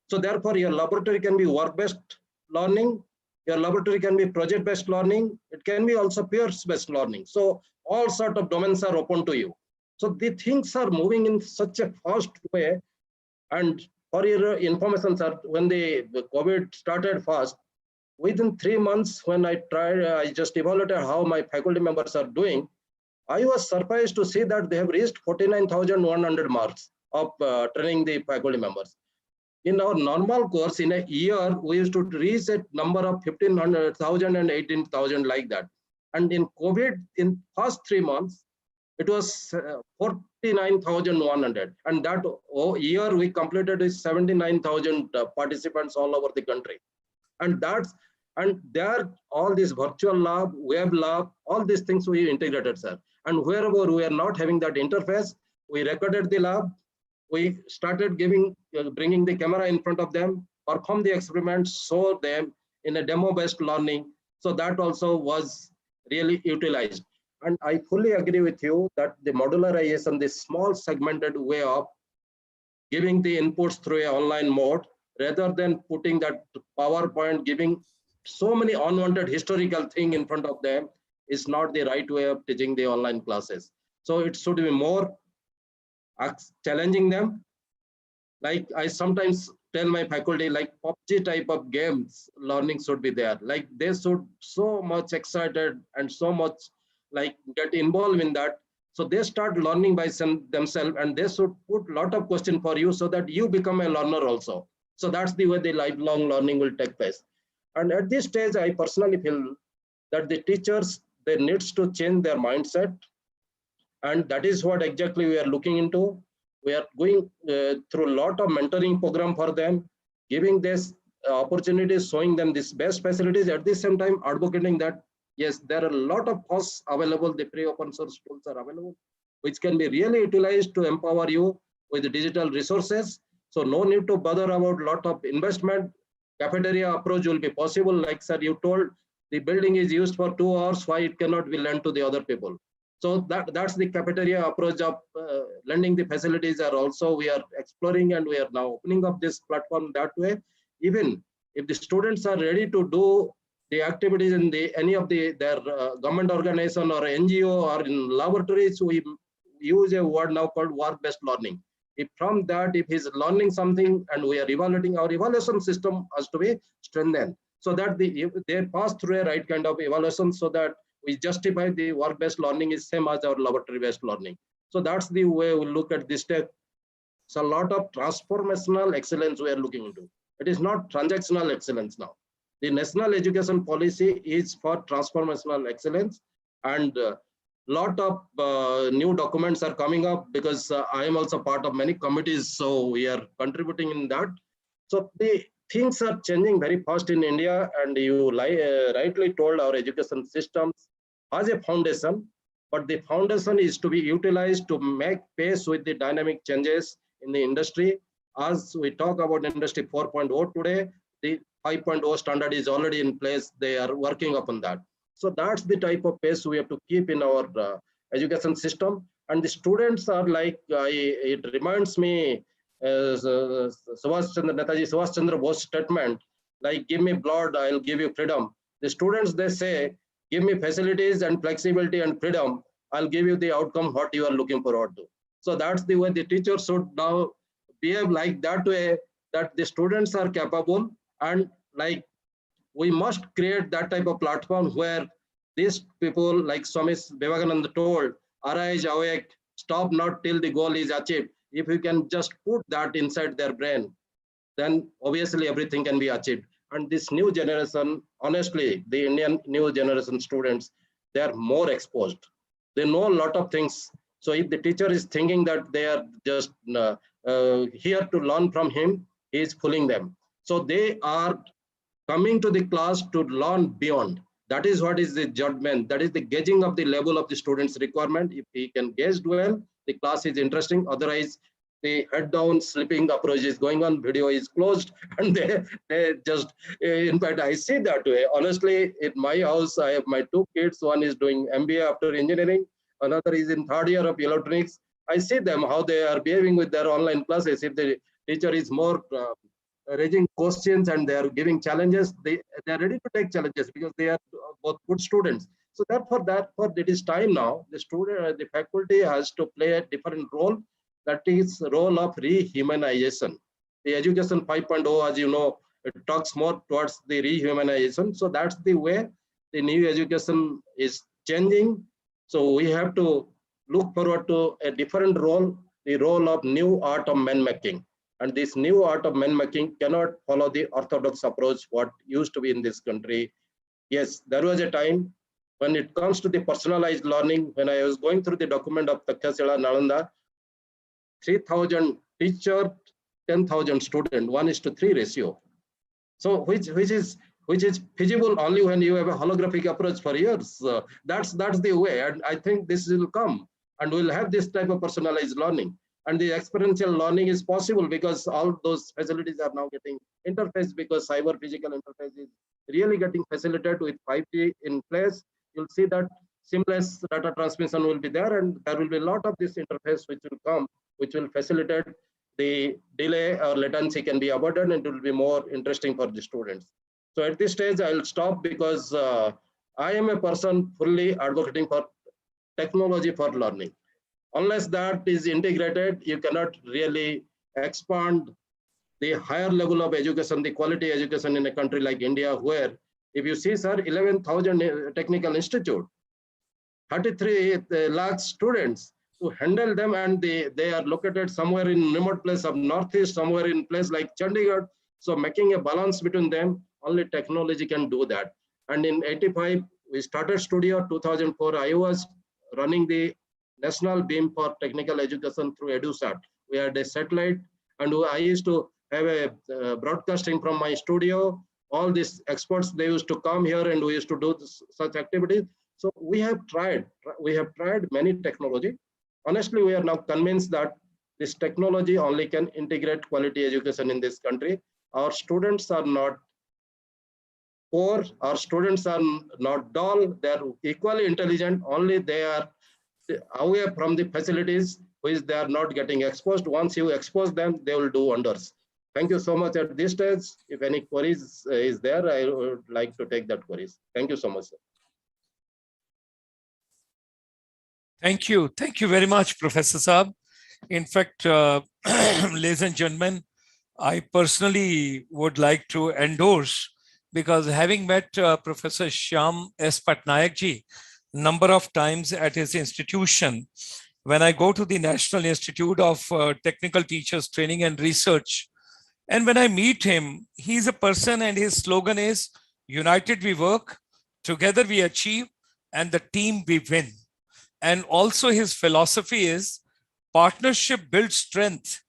So therefore your laboratory can be work-based learning, your laboratory can be project-based learning, it can be also peers-based learning. So all sort of domains are open to you. So the things are moving in such a fast way. And for your information, sir, when the COVID started fast, within 3 months, when I just evaluated how my faculty members are doing, I was surprised to see that they have reached 49,100 marks of training the faculty members. In our normal course, in a year, we used to reach a number of 15,000 and 18,000 like that. And in COVID, in first 3 months, it was 49,100. And that year we completed with 79,000 participants all over the country. And there all this virtual lab, web lab, all these things we integrated, sir. And wherever we are not having that interface, we recorded the lab. We started bringing the camera in front of them, perform the experiments, show them in a demo-based learning. So that also was really utilized. And I fully agree with you that the modularization, this small segmented way of giving the inputs through an online mode, rather than putting that PowerPoint, giving so many unwanted historical thing in front of them, is not the right way of teaching the online classes. So it should be more challenging them. Like I sometimes tell my faculty, like PUBG type of games, learning should be there. Like they should so much excited and so much like get involved in that. So they start learning by themselves, and they should put a lot of questions for you so that you become a learner also. So that's the way the lifelong learning will take place. And at this stage, I personally feel that the teachers, they needs to change their mindset. And that is what exactly we are looking into. We are going through a lot of mentoring program for them, giving this opportunities, showing them this best facilities, at the same time advocating that, yes, there are a lot of costs available, the free open source tools are available, which can be really utilized to empower you with the digital resources. So no need to bother about a lot of investment. Cafeteria approach will be possible. Like sir, you told the building is used for 2 hours, why it cannot be lent to the other people? So that's the cafeteria approach of lending the facilities are also we are exploring, and we are now opening up this platform that way. Even if the students are ready to do the activities in any of their government organization or NGO or in laboratories, we use a word now called work-based learning. If from that, if he's learning something and we are evaluating, our evaluation system has to be strengthened so that they pass through a right kind of evaluation, so that we justify the work-based learning is same as our laboratory-based learning. So that's the way we look at this step. So a lot of transformational excellence we are looking into. It is not transactional excellence now. The national education policy is for transformational excellence, and lot of new documents are coming up, because I am also part of many committees, so we are contributing in that. So the things are changing very fast in India, and you rightly told our education systems has a foundation, but the foundation is to be utilized to make pace with the dynamic changes in the industry. As we talk about industry 4.0 today, the 5.0 standard is already in place. They are working upon that. So that's the type of pace we have to keep in our education system. And the students are like, it reminds me Subhash Chandra Bose statement, like, give me blood, I'll give you freedom. The students, they say, give me facilities and flexibility and freedom, I'll give you the outcome what you are looking forward to. So that's the way the teachers should now behave, like that way, that the students are capable, and like we must create that type of platform where these people, like Swami Vivekananda told, arise, awake, stop not till the goal is achieved. If you can just put that inside their brain, then obviously everything can be achieved. And this new generation, honestly, the Indian new generation students, they are more exposed. They know a lot of things. So if the teacher is thinking that they are just here to learn from him, he is fooling them. So they are coming to the class to learn beyond. That is what is the judgment. That is the gauging of the level of the student's requirement. If he can gauge well, the class is interesting. Otherwise, the head down sleeping approach is going on, video is closed, and they just, in fact, I see that way. Honestly, in my house, I have my two kids. One is doing MBA after engineering. Another is in third year of electronics. I see them, how they are behaving with their online classes. If the teacher is more raising questions and they are giving challenges, they are ready to take challenges because they are both good students. So therefore it is time now. The student, the faculty has to play a different role. That is role of rehumanization. The education 5.0, as you know, it talks more towards the rehumanization. So that's the way the new education is changing. So we have to look forward to a different role, the role of new art of man making. And this new art of man making cannot follow the orthodox approach what used to be in this country. Yes, there was a time when it comes to the personalized learning, when I was going through the document of Takshashila Nalanda, 3,000 teacher, 10,000 student, 1:3 ratio. So which is feasible only when you have a holographic approach for years. That's the way, and I think this will come, and we'll have this type of personalized learning. And the experiential learning is possible because all those facilities are now getting interfaced, because cyber physical interface is really getting facilitated with 5G in place. You'll see that seamless data transmission will be there, and there will be a lot of this interface which will come, which will facilitate the delay or latency can be avoided, and it will be more interesting for the students. So at this stage, I'll stop because I am a person fully advocating for technology for learning. Unless that is integrated, you cannot really expand the higher level of education, the quality education in a country like India, where if you see, sir, 11,000 technical institute, 33 lakh students to handle them, and they are located somewhere in remote place of Northeast, somewhere in place like Chandigarh. So making a balance between them, only technology can do that. And in 85, we started Studio. 2004, I was running the national beam for technical education through EduSat. We had a satellite, and I used to have a broadcasting from my studio. All these experts, they used to come here, and we used to do such activities. So we have tried many technology. Honestly, we are now convinced that this technology only can integrate quality education in this country. Our students are not poor, our students are not dull, they are equally intelligent, only they are away from the facilities which they are not getting exposed. Once you expose them, they will do wonders. Thank you so much at this stage. If any queries is there, I would like to take that queries. Thank you so much, sir. Thank you. Thank you very much, Professor Saab. In fact, ladies and gentlemen, I personally would like to endorse, because having met Professor Shyam S. Patnaik ji number of times at his institution, when I go to the National Institute of Technical Teachers Training and Research, and when I meet him, he's a person and his slogan is, united we work, together we achieve, and the team we win. And also his philosophy is, partnership builds strength,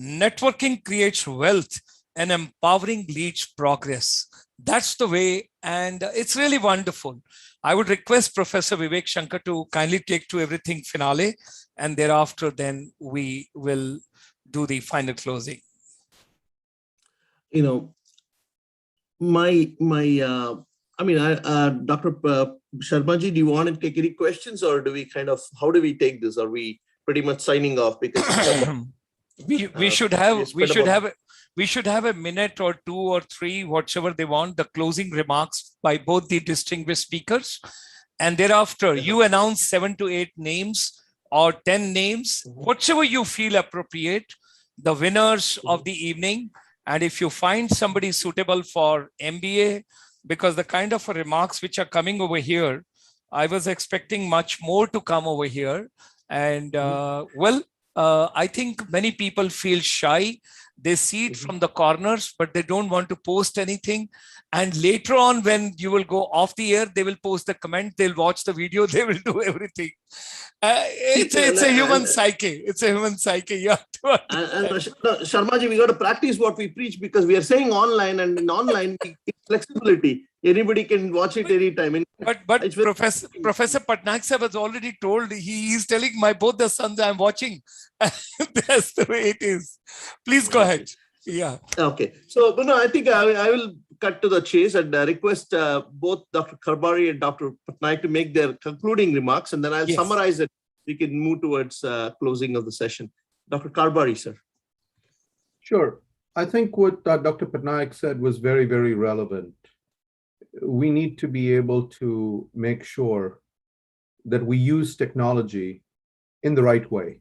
networking creates wealth, and empowering leads progress. That's the way, and it's really wonderful. I would request Professor Vivek Shankar to kindly take to everything finale, and thereafter then we will do the final closing. You know, Dr. Sharma ji, do you want to take any questions, or do we how do we take this? Are we pretty much signing off because we should have a minute or 2 or 3, whatever they want, the closing remarks by both the distinguished speakers. And thereafter, you announce 7 to 8 names or 10 names, whatever you feel appropriate, the winners of the evening. And if you find somebody suitable for MBA, because the kind of remarks which are coming over here, I was expecting much more to come over here. And I think many people feel shy. They see it from the corners, but they don't want to post anything. And later on, when you will go off the air, they will post the comment, they'll watch the video, they will do everything. It's a human psyche. It's a human psyche. You have to Sharmaji, we got to practice what we preach, because we are saying online, and in online, it's flexibility. Anybody can watch it anytime. But Professor Patnaik sir was already told, he is telling my both the sons I'm watching. That's the way it is. Please go ahead. Yeah. Okay. So, I think I will cut to the chase and request both Dr. Karbhari and Dr. Patnaik to make their concluding remarks, and then I'll summarize it. We can move towards closing of the session. Dr. Karbhari, sir. Sure. I think what Dr. Patnaik said was very, very relevant. We need to be able to make sure that we use technology in the right way.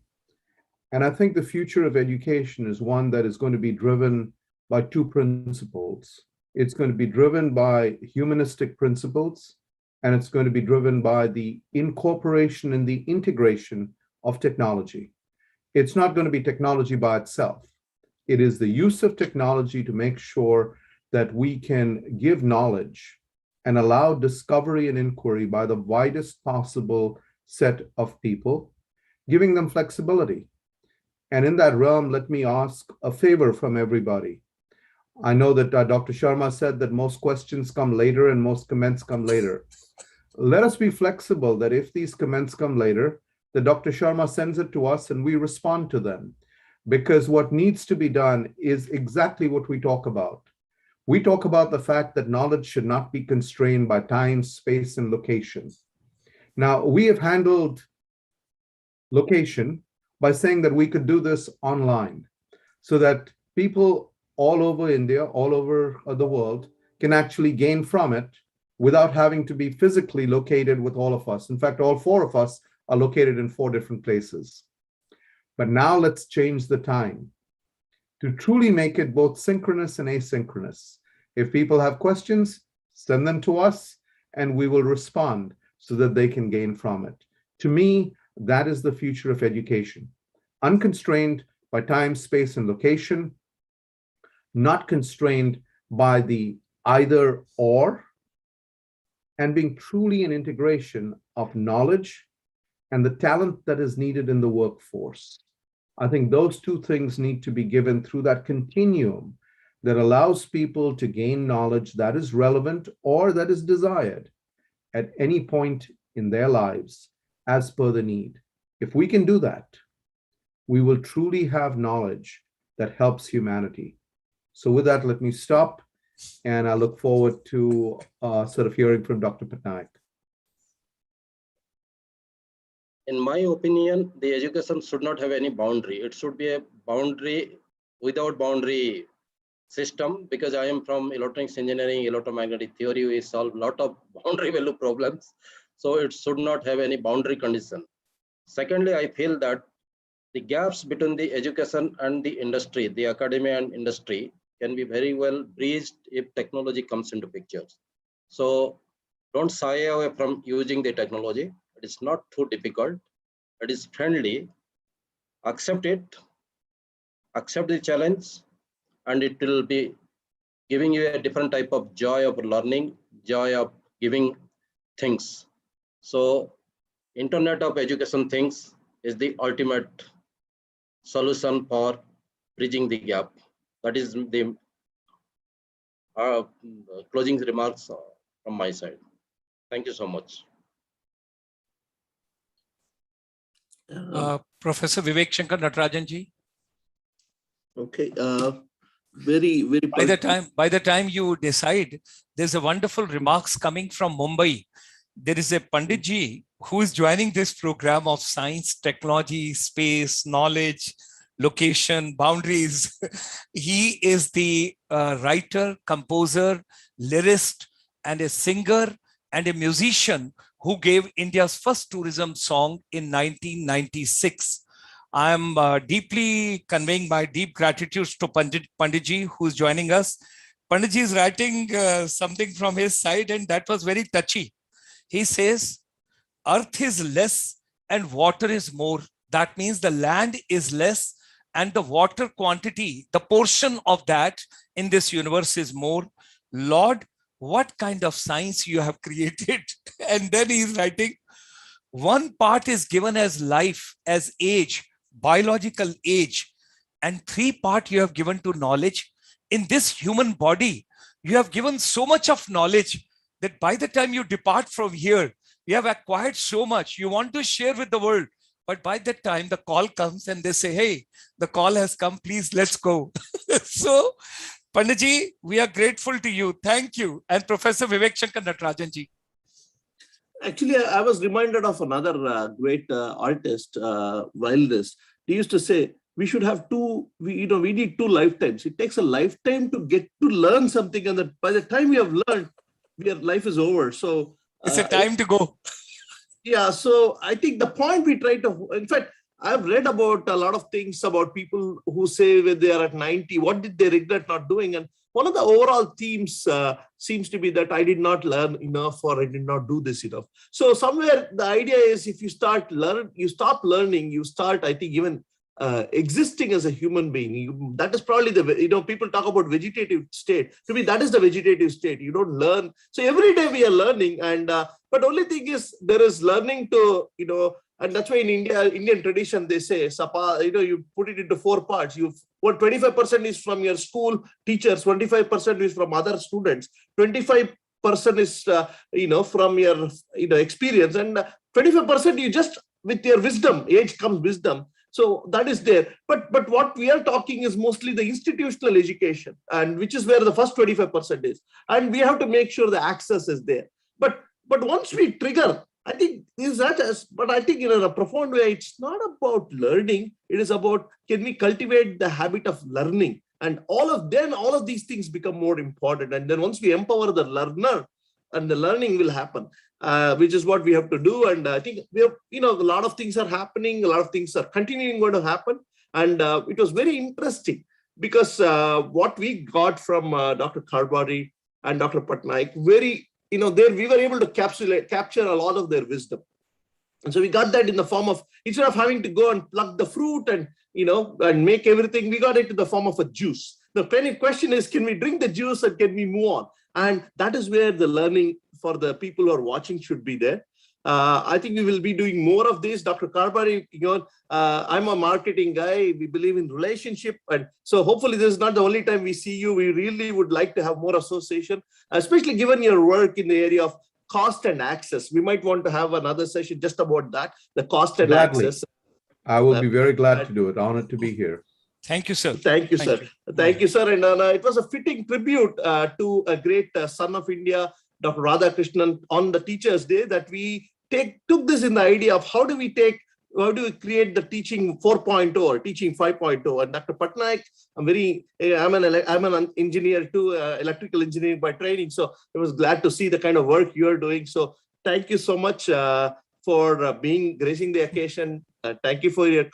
And I think the future of education is one that is going to be driven by 2 principles. It's going to be driven by humanistic principles, and it's going to be driven by the incorporation and the integration of technology. It's not going to be technology by itself. It is the use of technology to make sure that we can give knowledge and allow discovery and inquiry by the widest possible set of people, giving them flexibility. And in that realm, let me ask a favor from everybody. I know that Dr. Sharma said that most questions come later and most comments come later. Let us be flexible that if these comments come later, that Dr. Sharma sends it to us and we respond to them. Because what needs to be done is exactly what we talk about. We talk about the fact that knowledge should not be constrained by time, space, and location. Now, we have handled location by saying that we could do this online so that people all over India, all over the world can actually gain from it without having to be physically located with all of us. In fact, all 4 of us are located in 4 different places. But now let's change the time to truly make it both synchronous and asynchronous. If people have questions, send them to us and we will respond so that they can gain from it. To me, that is the future of education. Unconstrained by time, space, and location, not constrained by the either or, and being truly an integration of knowledge and the talent that is needed in the workforce. I think those 2 things need to be given through that continuum that allows people to gain knowledge that is relevant or that is desired at any point in their lives as per the need. If we can do that, we will truly have knowledge that helps humanity. So with that, let me stop, and I look forward to sort of hearing from Dr. Patnaik. In my opinion, the education should not have any boundary. It should be a boundary without boundary system, because I am from electronics engineering, electromagnetic theory. We solve a lot of boundary value problems. So it should not have any boundary condition. Secondly, I feel that the gaps between the education and the industry, the academia and industry, can be very well bridged if technology comes into pictures. So don't shy away from using the technology. It is not too difficult. It is friendly. Accept it. Accept the challenge, and it will be giving you a different type of joy of learning, joy of giving things. So Internet of Education things is the ultimate solution for bridging the gap. That is the closing remarks from my side. Thank you so much. Professor Vivek Shankar Natarajan ji. Okay. Very. By the time you decide, there's a wonderful remarks coming from Mumbai. there is a Panditji who is joining this program of science, technology, space, knowledge, location, boundaries. He is the writer, composer, lyrist, and a singer and a musician who gave India's first tourism song in 1996. I am deeply conveying my deep gratitude to Panditji, who is joining us. Panditji is writing something from his side, and that was very touchy. He says, earth is less and water is more. That means the land is less and the water quantity, the portion of that in this universe is more. Lord, what kind of science you have created? And then he's writing, one part is given as life, as age, biological age, and 3 part you have given to knowledge. In this human body, you have given so much of knowledge that by the time you depart from here, you have acquired so much you want to share with the world. But by that time, the call comes and they say, hey, the call has come, please, let's go. So, Panditji, we are grateful to you. Thank you. And Professor Vivek Shankar Natarajanji. Actually, I was reminded of another great artist, while this. He used to say, we should have we need 2 lifetimes. It takes a lifetime to get to learn something. And that by the time we have learned, your life is over. So it's a time to go. Yeah, so I think the point we try to, in fact, I've read about a lot of things about people who say when they are at 90, what did they regret not doing? And one of the overall themes seems to be that I did not learn enough or I did not do this enough. So somewhere the idea is if you stop learning, you start, I think, even existing as a human being. That is probably the, people talk about vegetative state. To me, that is the vegetative state. You don't learn. So every day we are learning. And but only thing is there is learning to, and that's why in Indian tradition, they say, you put it into 4 parts. 25% is from your school teachers, 25% is from other students, 25% is, from your, experience, and 25% you just, with your wisdom, age comes wisdom. So that is there. But what we are talking is mostly the institutional education, and which is where the first 25% is. And we have to make sure the access is there. But once we trigger, I think but I think in a profound way, it's not about learning. It is about, can we cultivate the habit of learning? And all of these things become more important. And then once we empower the learner, and the learning will happen, which is what we have to do. And I think we have, a lot of things are happening. A lot of things are continuing going to happen. And it was very interesting because what we got from Dr. Karbhari and Dr. Patnaik, there we were able to capture a lot of their wisdom. And so we got that in the form of, instead of having to go and pluck the fruit and, and make everything, we got it in the form of a juice. The question is, can we drink the juice and can we move on? And that is where the learning for the people who are watching should be there. I think we will be doing more of this. Dr. Karbhari, I'm a marketing guy. We believe in relationship. And so hopefully this is not the only time we see you. We really would like to have more association, especially given your work in the area of cost and access. We might want to have another session just about that, the cost and access. I will be very glad to do it. Honored to be here. Thank you, sir. Thank you, sir. Thank you, sir. And it was a fitting tribute to a great son of India, Dr. Radhakrishnan, on the Teachers' Day, that we took this in the idea of how do we create the teaching 4.0 or teaching 5.0. And Dr. Patnaik, I'm an engineer too, electrical engineering by training. So I was glad to see the kind of work you are doing. So thank you so much for gracing the occasion. Thank you for your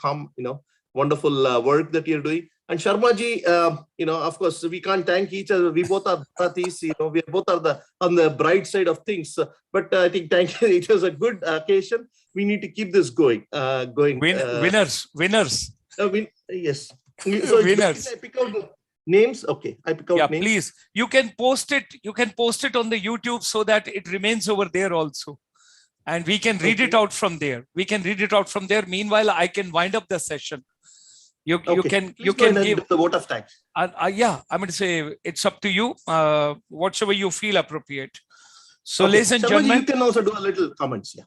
wonderful work that you're doing. And Sharma-ji, of course, we can't thank each other. We both are Bharatis, we both are on the bright side of things. But I think thank you. It was a good occasion. We need to keep this going. Winners. Yes. So winners. I pick out the names. Okay, I pick out names. Please. You can post it. You can post it on the YouTube so that it remains over there also. And we can read it out from there. Meanwhile, I can wind up the session. You can give the vote of thanks. Yeah, I'm going to say it's up to you. Whatever you feel appropriate. So, ladies and gentlemen, you can also do a little comments. Yeah.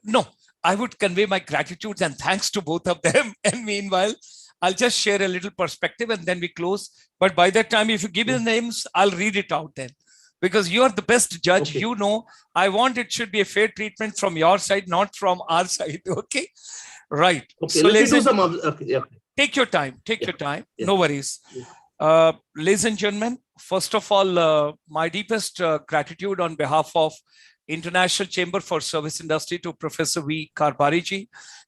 No, I would convey my gratitude and thanks to both of them. And meanwhile, I'll just share a little perspective and then we close. But by that time, if you give me the names, I'll read it out then. because you are the best judge. Okay. You know, I want it should be a fair treatment from your side, not from our side. Okay. Right. Okay. So Let me do ladies, some. Okay. Yeah. take your time. Take Yeah. your time. Yeah. No worries. Ladies and gentlemen, first of all, my deepest gratitude on behalf of International Chamber for Service Industry to Professor V. Karbhari ji.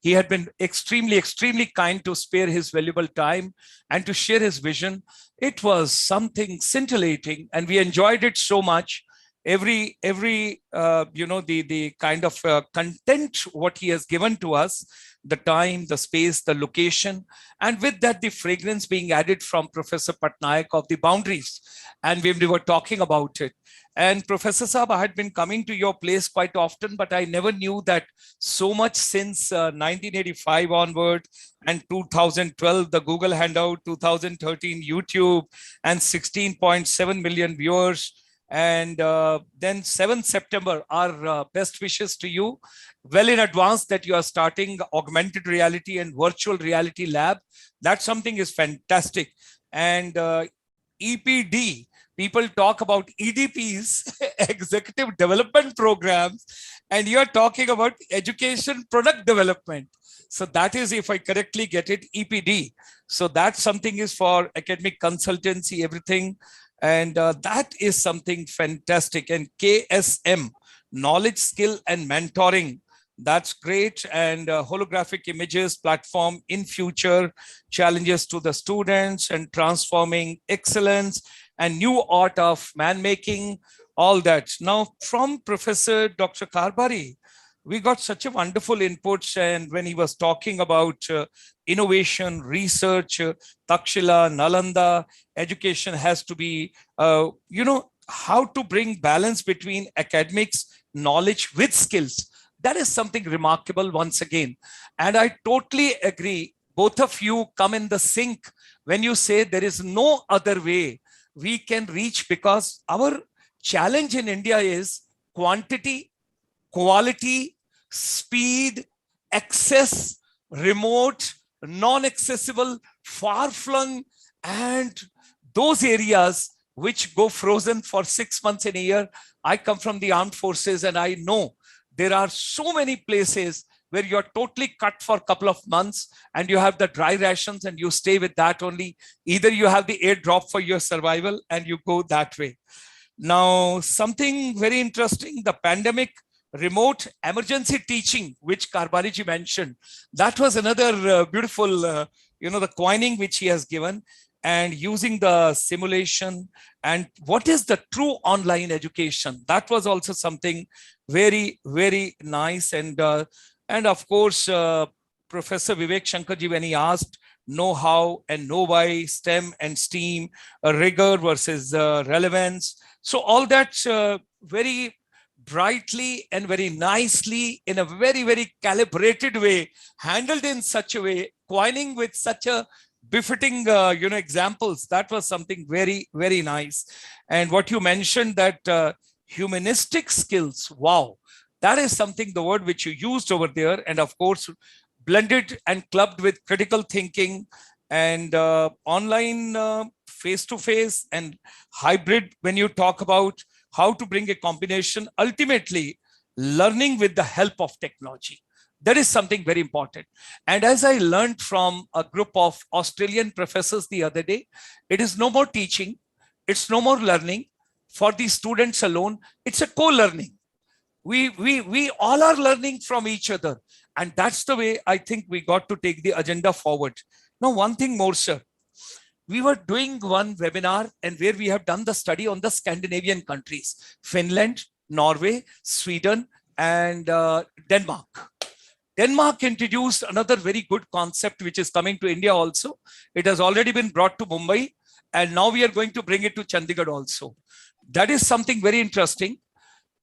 He had been extremely, extremely kind to spare his valuable time and to share his vision. It was something scintillating, and we enjoyed it so much. Every the kind of content what he has given to us, the time, the space, the location, and with that the fragrance being added from Professor Patnaik of the boundaries, and we were talking about it. And Professor Saab, I had been coming to your place quite often, but I never knew that so much since 1985 onward, and 2012 the Google Hangout, 2013 YouTube, and 16.7 million viewers. And then 7th September, our best wishes to you, well in advance, that you are starting augmented reality and virtual reality lab. That something is fantastic. And EPD, people talk about EDPs, executive development programs, and you're talking about education product development. So that is, if I correctly get it, EPD. So that something is for academic consultancy, everything. And that is something fantastic. And KSM, knowledge, skill, and mentoring. That's great. And holographic images platform in future, challenges to the students and transforming excellence and new art of man making, all that. Now, from Professor Dr. Karbhari, we got such a wonderful inputs. And when he was talking about innovation, research, Takshila, Nalanda, education has to be, how to bring balance between academics, knowledge with skills. That is something remarkable once again. And I totally agree. Both of you come in the sync when you say there is no other way we can reach, because our challenge in India is quantity, quality, speed, access, remote, non-accessible, far-flung, and those areas which go frozen for 6 months in a year. I come from the armed forces, and I know there are so many places where you're totally cut for a couple of months and you have the dry rations and you stay with that only. Either you have the airdrop for your survival and you go that way. Now, something very interesting, the pandemic remote emergency teaching, which Karbhari ji mentioned, that was another beautiful, the coining which he has given, and using the simulation and what is the true online education. That was also something very, very nice. And of course, Professor Vivek Shankar ji, when he asked know-how and know-why, STEM and STEAM, rigor versus relevance. So all that very brightly and very nicely, in a very, very calibrated way, handled in such a way, coining with such a befitting, examples. That was something very, very nice. And what you mentioned, that humanistic skills, wow, that is something, the word which you used over there. And of course, blended and clubbed with critical thinking and online, face-to-face and hybrid. When you talk about how to bring a combination, ultimately learning with the help of technology. That is something very important. And as I learned from a group of Australian professors the other day, it is no more teaching, it's no more learning for the students alone, it's a co-learning. We all are learning from each other. And that's the way I think we got to take the agenda forward. Now, one thing more, sir. We were doing one webinar and where we have done the study on the Scandinavian countries, Finland, Norway, Sweden, and Denmark. Denmark introduced another very good concept, which is coming to India also. It has already been brought to Mumbai, and now we are going to bring it to Chandigarh also. That is something very interesting.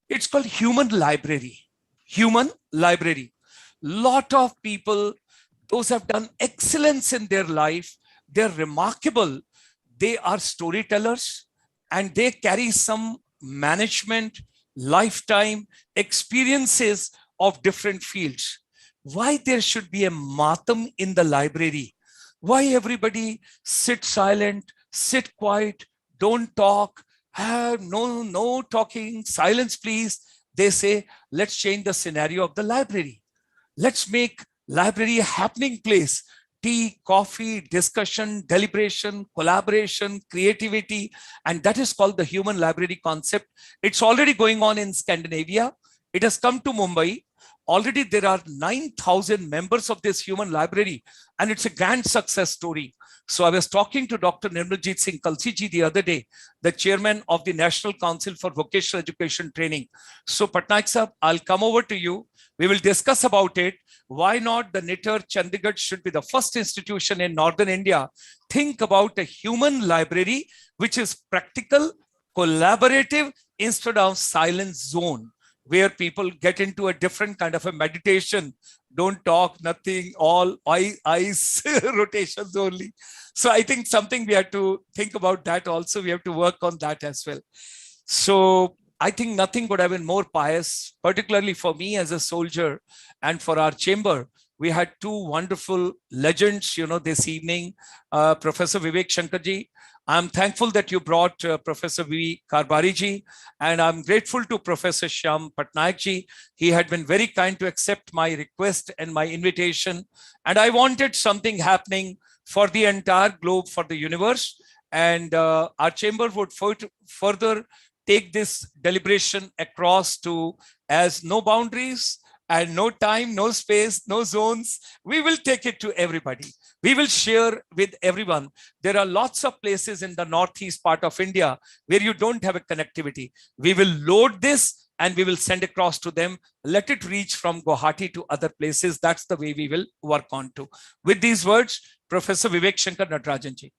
It's called Human Library. Human Library. Lot of people, those have done excellence in their life, they're remarkable. They are storytellers and they carry some management, lifetime experiences of different fields. Why there should be a matam in the library? Why everybody sit silent, sit quiet, don't talk, No talking, silence, please. They say, let's change the scenario of the library. Let's make library a happening place. Tea, coffee, discussion, deliberation, collaboration, creativity, and that is called the human library concept. It's already going on in Scandinavia. It has come to Mumbai. Already there are 9,000 members of this human library, and it's a grand success story. So I was talking to Dr. Nirmaljeet Singh Kalsi the other day, the chairman of the National Council for Vocational Education Training. So Patnaik sir, I'll come over to you. We will discuss about it. Why not the Nitter Chandigarh should be the first institution in Northern India. Think about a human library, which is practical, collaborative, instead of silent zone, where people get into a different kind of a meditation. Don't talk, nothing, all eyes rotations only. So I think something we have to think about that also. We have to work on that as well. So I think nothing would have been more pious, particularly for me as a soldier and for our chamber. We had two wonderful legends, this evening, Professor Vivek Shankarji. I'm thankful that you brought Professor V. Karbhari ji, and I'm grateful to Professor Shyam Patnaik ji. He had been very kind to accept my request and my invitation. And I wanted something happening for the entire globe, for the universe. And our chamber would further take this deliberation across to, as no boundaries and no time, no space, no zones. We will take it to everybody. We will share with everyone. There are lots of places in the northeast part of India where you don't have a connectivity. We will load this and we will send across to them. Let it reach from Guwahati to other places. That's the way we will work on to. With these words, Professor Vivek Shankar Natarajan ji.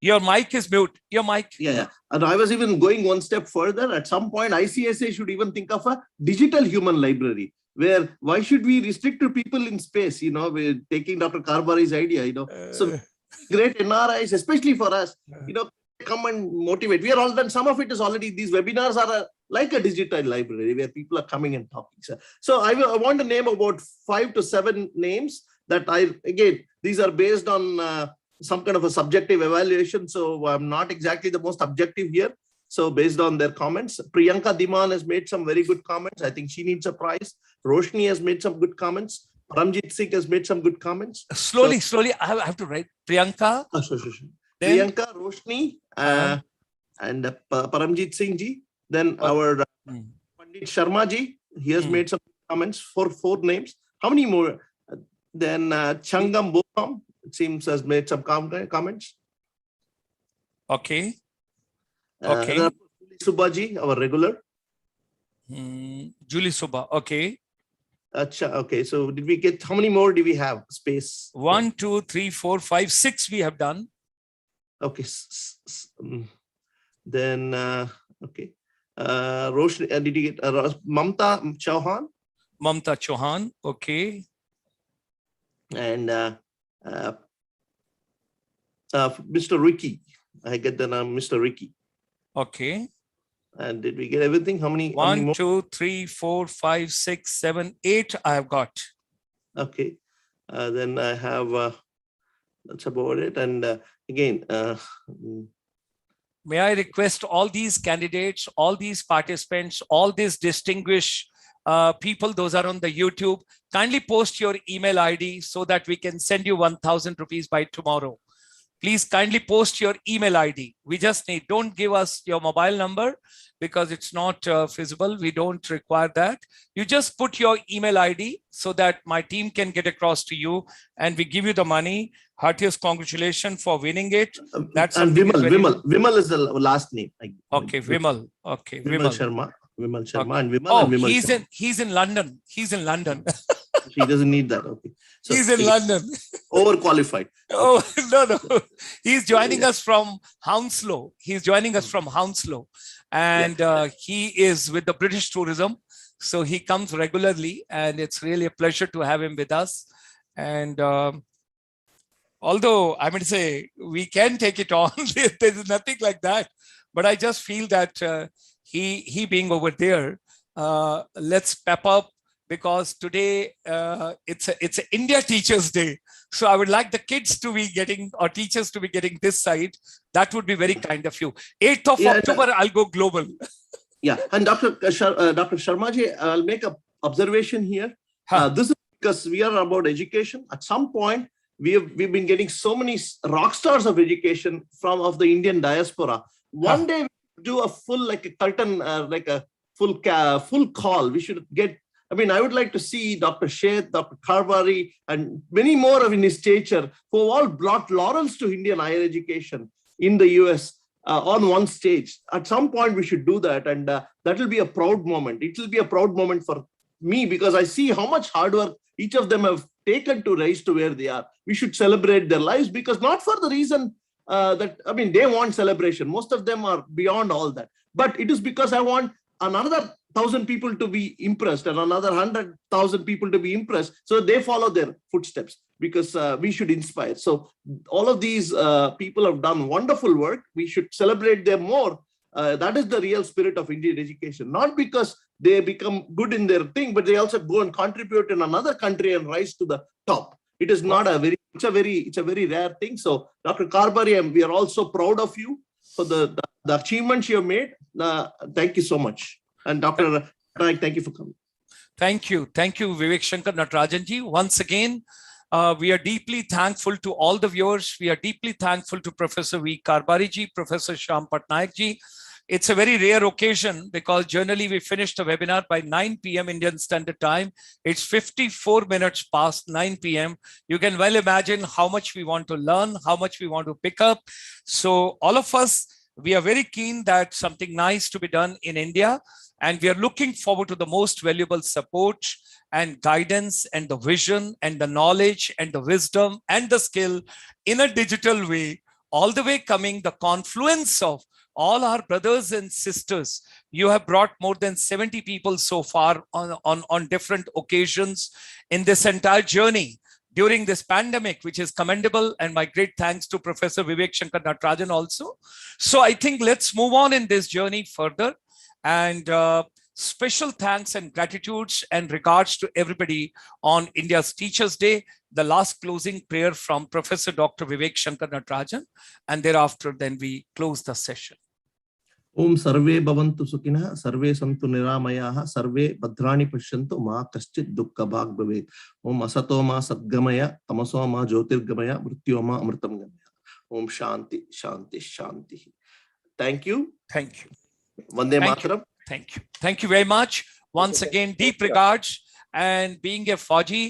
Your mic is mute. Your mic. Yeah. And I was even going one step further. At some point, ICSI should even think of a digital human library, where why should we restrict to people in space? We're taking Dr. Karbhari's idea, So great NRIs, especially for us, come and motivate. We are all done. Some of it is already, these webinars are like a digital library where people are coming and talking. So I want to name about 5 to 7 names that these are based on some kind of a subjective evaluation. So I'm not exactly the most objective here. So based on their comments, Priyanka Diman has made some very good comments. I think she needs a prize. Roshni has made some good comments. Paramjit Singh has made some good comments. Slowly, I have to write. Priyanka. Sure. Priyanka, Roshni, and Paramjit Singh ji. Then our Pandit Sharma ji, he has made some comments for 4 names. How many more? Then Changam Botham, it seems, has made some comments. Okay. Julie Subhaji, our regular. Julie Subha. Okay. Okay. So did we get, how many more do we have? Space. 1, 2, 3, 4, 5, 6 we have done. Okay. Then, okay. Roshni, did you get Mamta Chauhan? Mamta Chauhan. Okay. And Mr. Ricky. I get the name Mr. Ricky. Okay. And did we get everything? How many? 1, 2, 3, 4, 5, 6, 7, 8 I have got. Okay. Then I have, that's about it. And again, may I request all these candidates, all these participants, all these distinguished people, those are on the YouTube, kindly post your email ID so that we can send you 1,000 rupees by tomorrow. Please kindly post your email ID. We just need, don't give us your mobile number because it's not feasible. We don't require that. You just put your email ID so that my team can get across to you and we give you the money. Heartiest congratulations for winning it. That's and Vimal is the last name. Okay, Vimal. Okay, Vimal Sharma. Vimal Sharma okay. And Vimal. And Vimal he's in London. He's in London. He doesn't need that. Okay. So he's in London. Overqualified. Oh, no. He's joining us from Hounslow. And he is with the British Tourism. So he comes regularly and it's really a pleasure to have him with us. And although I mean to say, we can take it on, there's nothing like that. But I just feel that he being over there, let's pep up, because today it's a India Teachers Day. So I would like the kids to be getting, or teachers to be getting this side. That would be very kind of you. 8th of October, I'll go global. Yeah, and Dr. Sharmaji, I'll make an observation here. This is because we are about education. At some point, we've been getting so many rock stars of education of the Indian diaspora. One day, we do a full, like a curtain, like a full call. We should get, I mean, I would like to see Dr. Sheth, Dr. Karbhari, and many more of in his stature who all brought laurels to Indian higher education in the US on one stage. At some point, we should do that. And that will be a proud moment. It will be a proud moment for me because I see how much hard work each of them have taken to rise to where they are. We should celebrate their lives because not for the reason that, I mean, they want celebration. Most of them are beyond all that. But it is because I want another 1,000 people to be impressed and another 100,000 people to be impressed. So they follow their footsteps because we should inspire. So all of these people have done wonderful work. We should celebrate them more. That is the real spirit of Indian education, not because they become good in their thing, but they also go and contribute in another country and rise to the top. It is not it's a very rare thing. So Dr. Karbhari, we are also proud of you for the achievements you have made. Thank you so much. And Dr. Naik, thank you for coming. Thank you. Thank you, Vivek Shankar Natarajanji. Once again, we are deeply thankful to all the viewers. We are deeply thankful to Professor V. Karbhari ji, Professor Shyam Patnaik ji. It's a very rare occasion because generally we finish the webinar by 9 p.m. Indian Standard Time. It's 54 minutes past 9 p.m. You can well imagine how much we want to learn, how much we want to pick up. So all of us, we are very keen that something nice to be done in India. And we are looking forward to the most valuable support and guidance and the vision and the knowledge and the wisdom and the skill in a digital way, all the way coming the confluence of all our brothers and sisters. You have brought more than 70 people so far on different occasions in this entire journey during this pandemic, which is commendable. And my great thanks to Professor Vivek Shankar Natarajan also. So I think let's move on in this journey further. And special thanks and gratitudes and regards to everybody on India's Teachers Day. The last closing prayer from Professor Dr. Vivek Shankar Natarajan, and thereafter then we close the session. Om sarve bhavantu sukhinah, sarve santu niramayaha, sarve bhadrani pashyantu ma kaschit dukkha bhag bhavet. Om asato ma sadgamaya, tamaso ma jyotirgamaya, mrityo ma amritam gamaya. Om shanti, shanti, shanti. Thank you. Thank you. Vande Mataram. Thank you. Thank you very much. Once again, deep regards. And being a Fauji,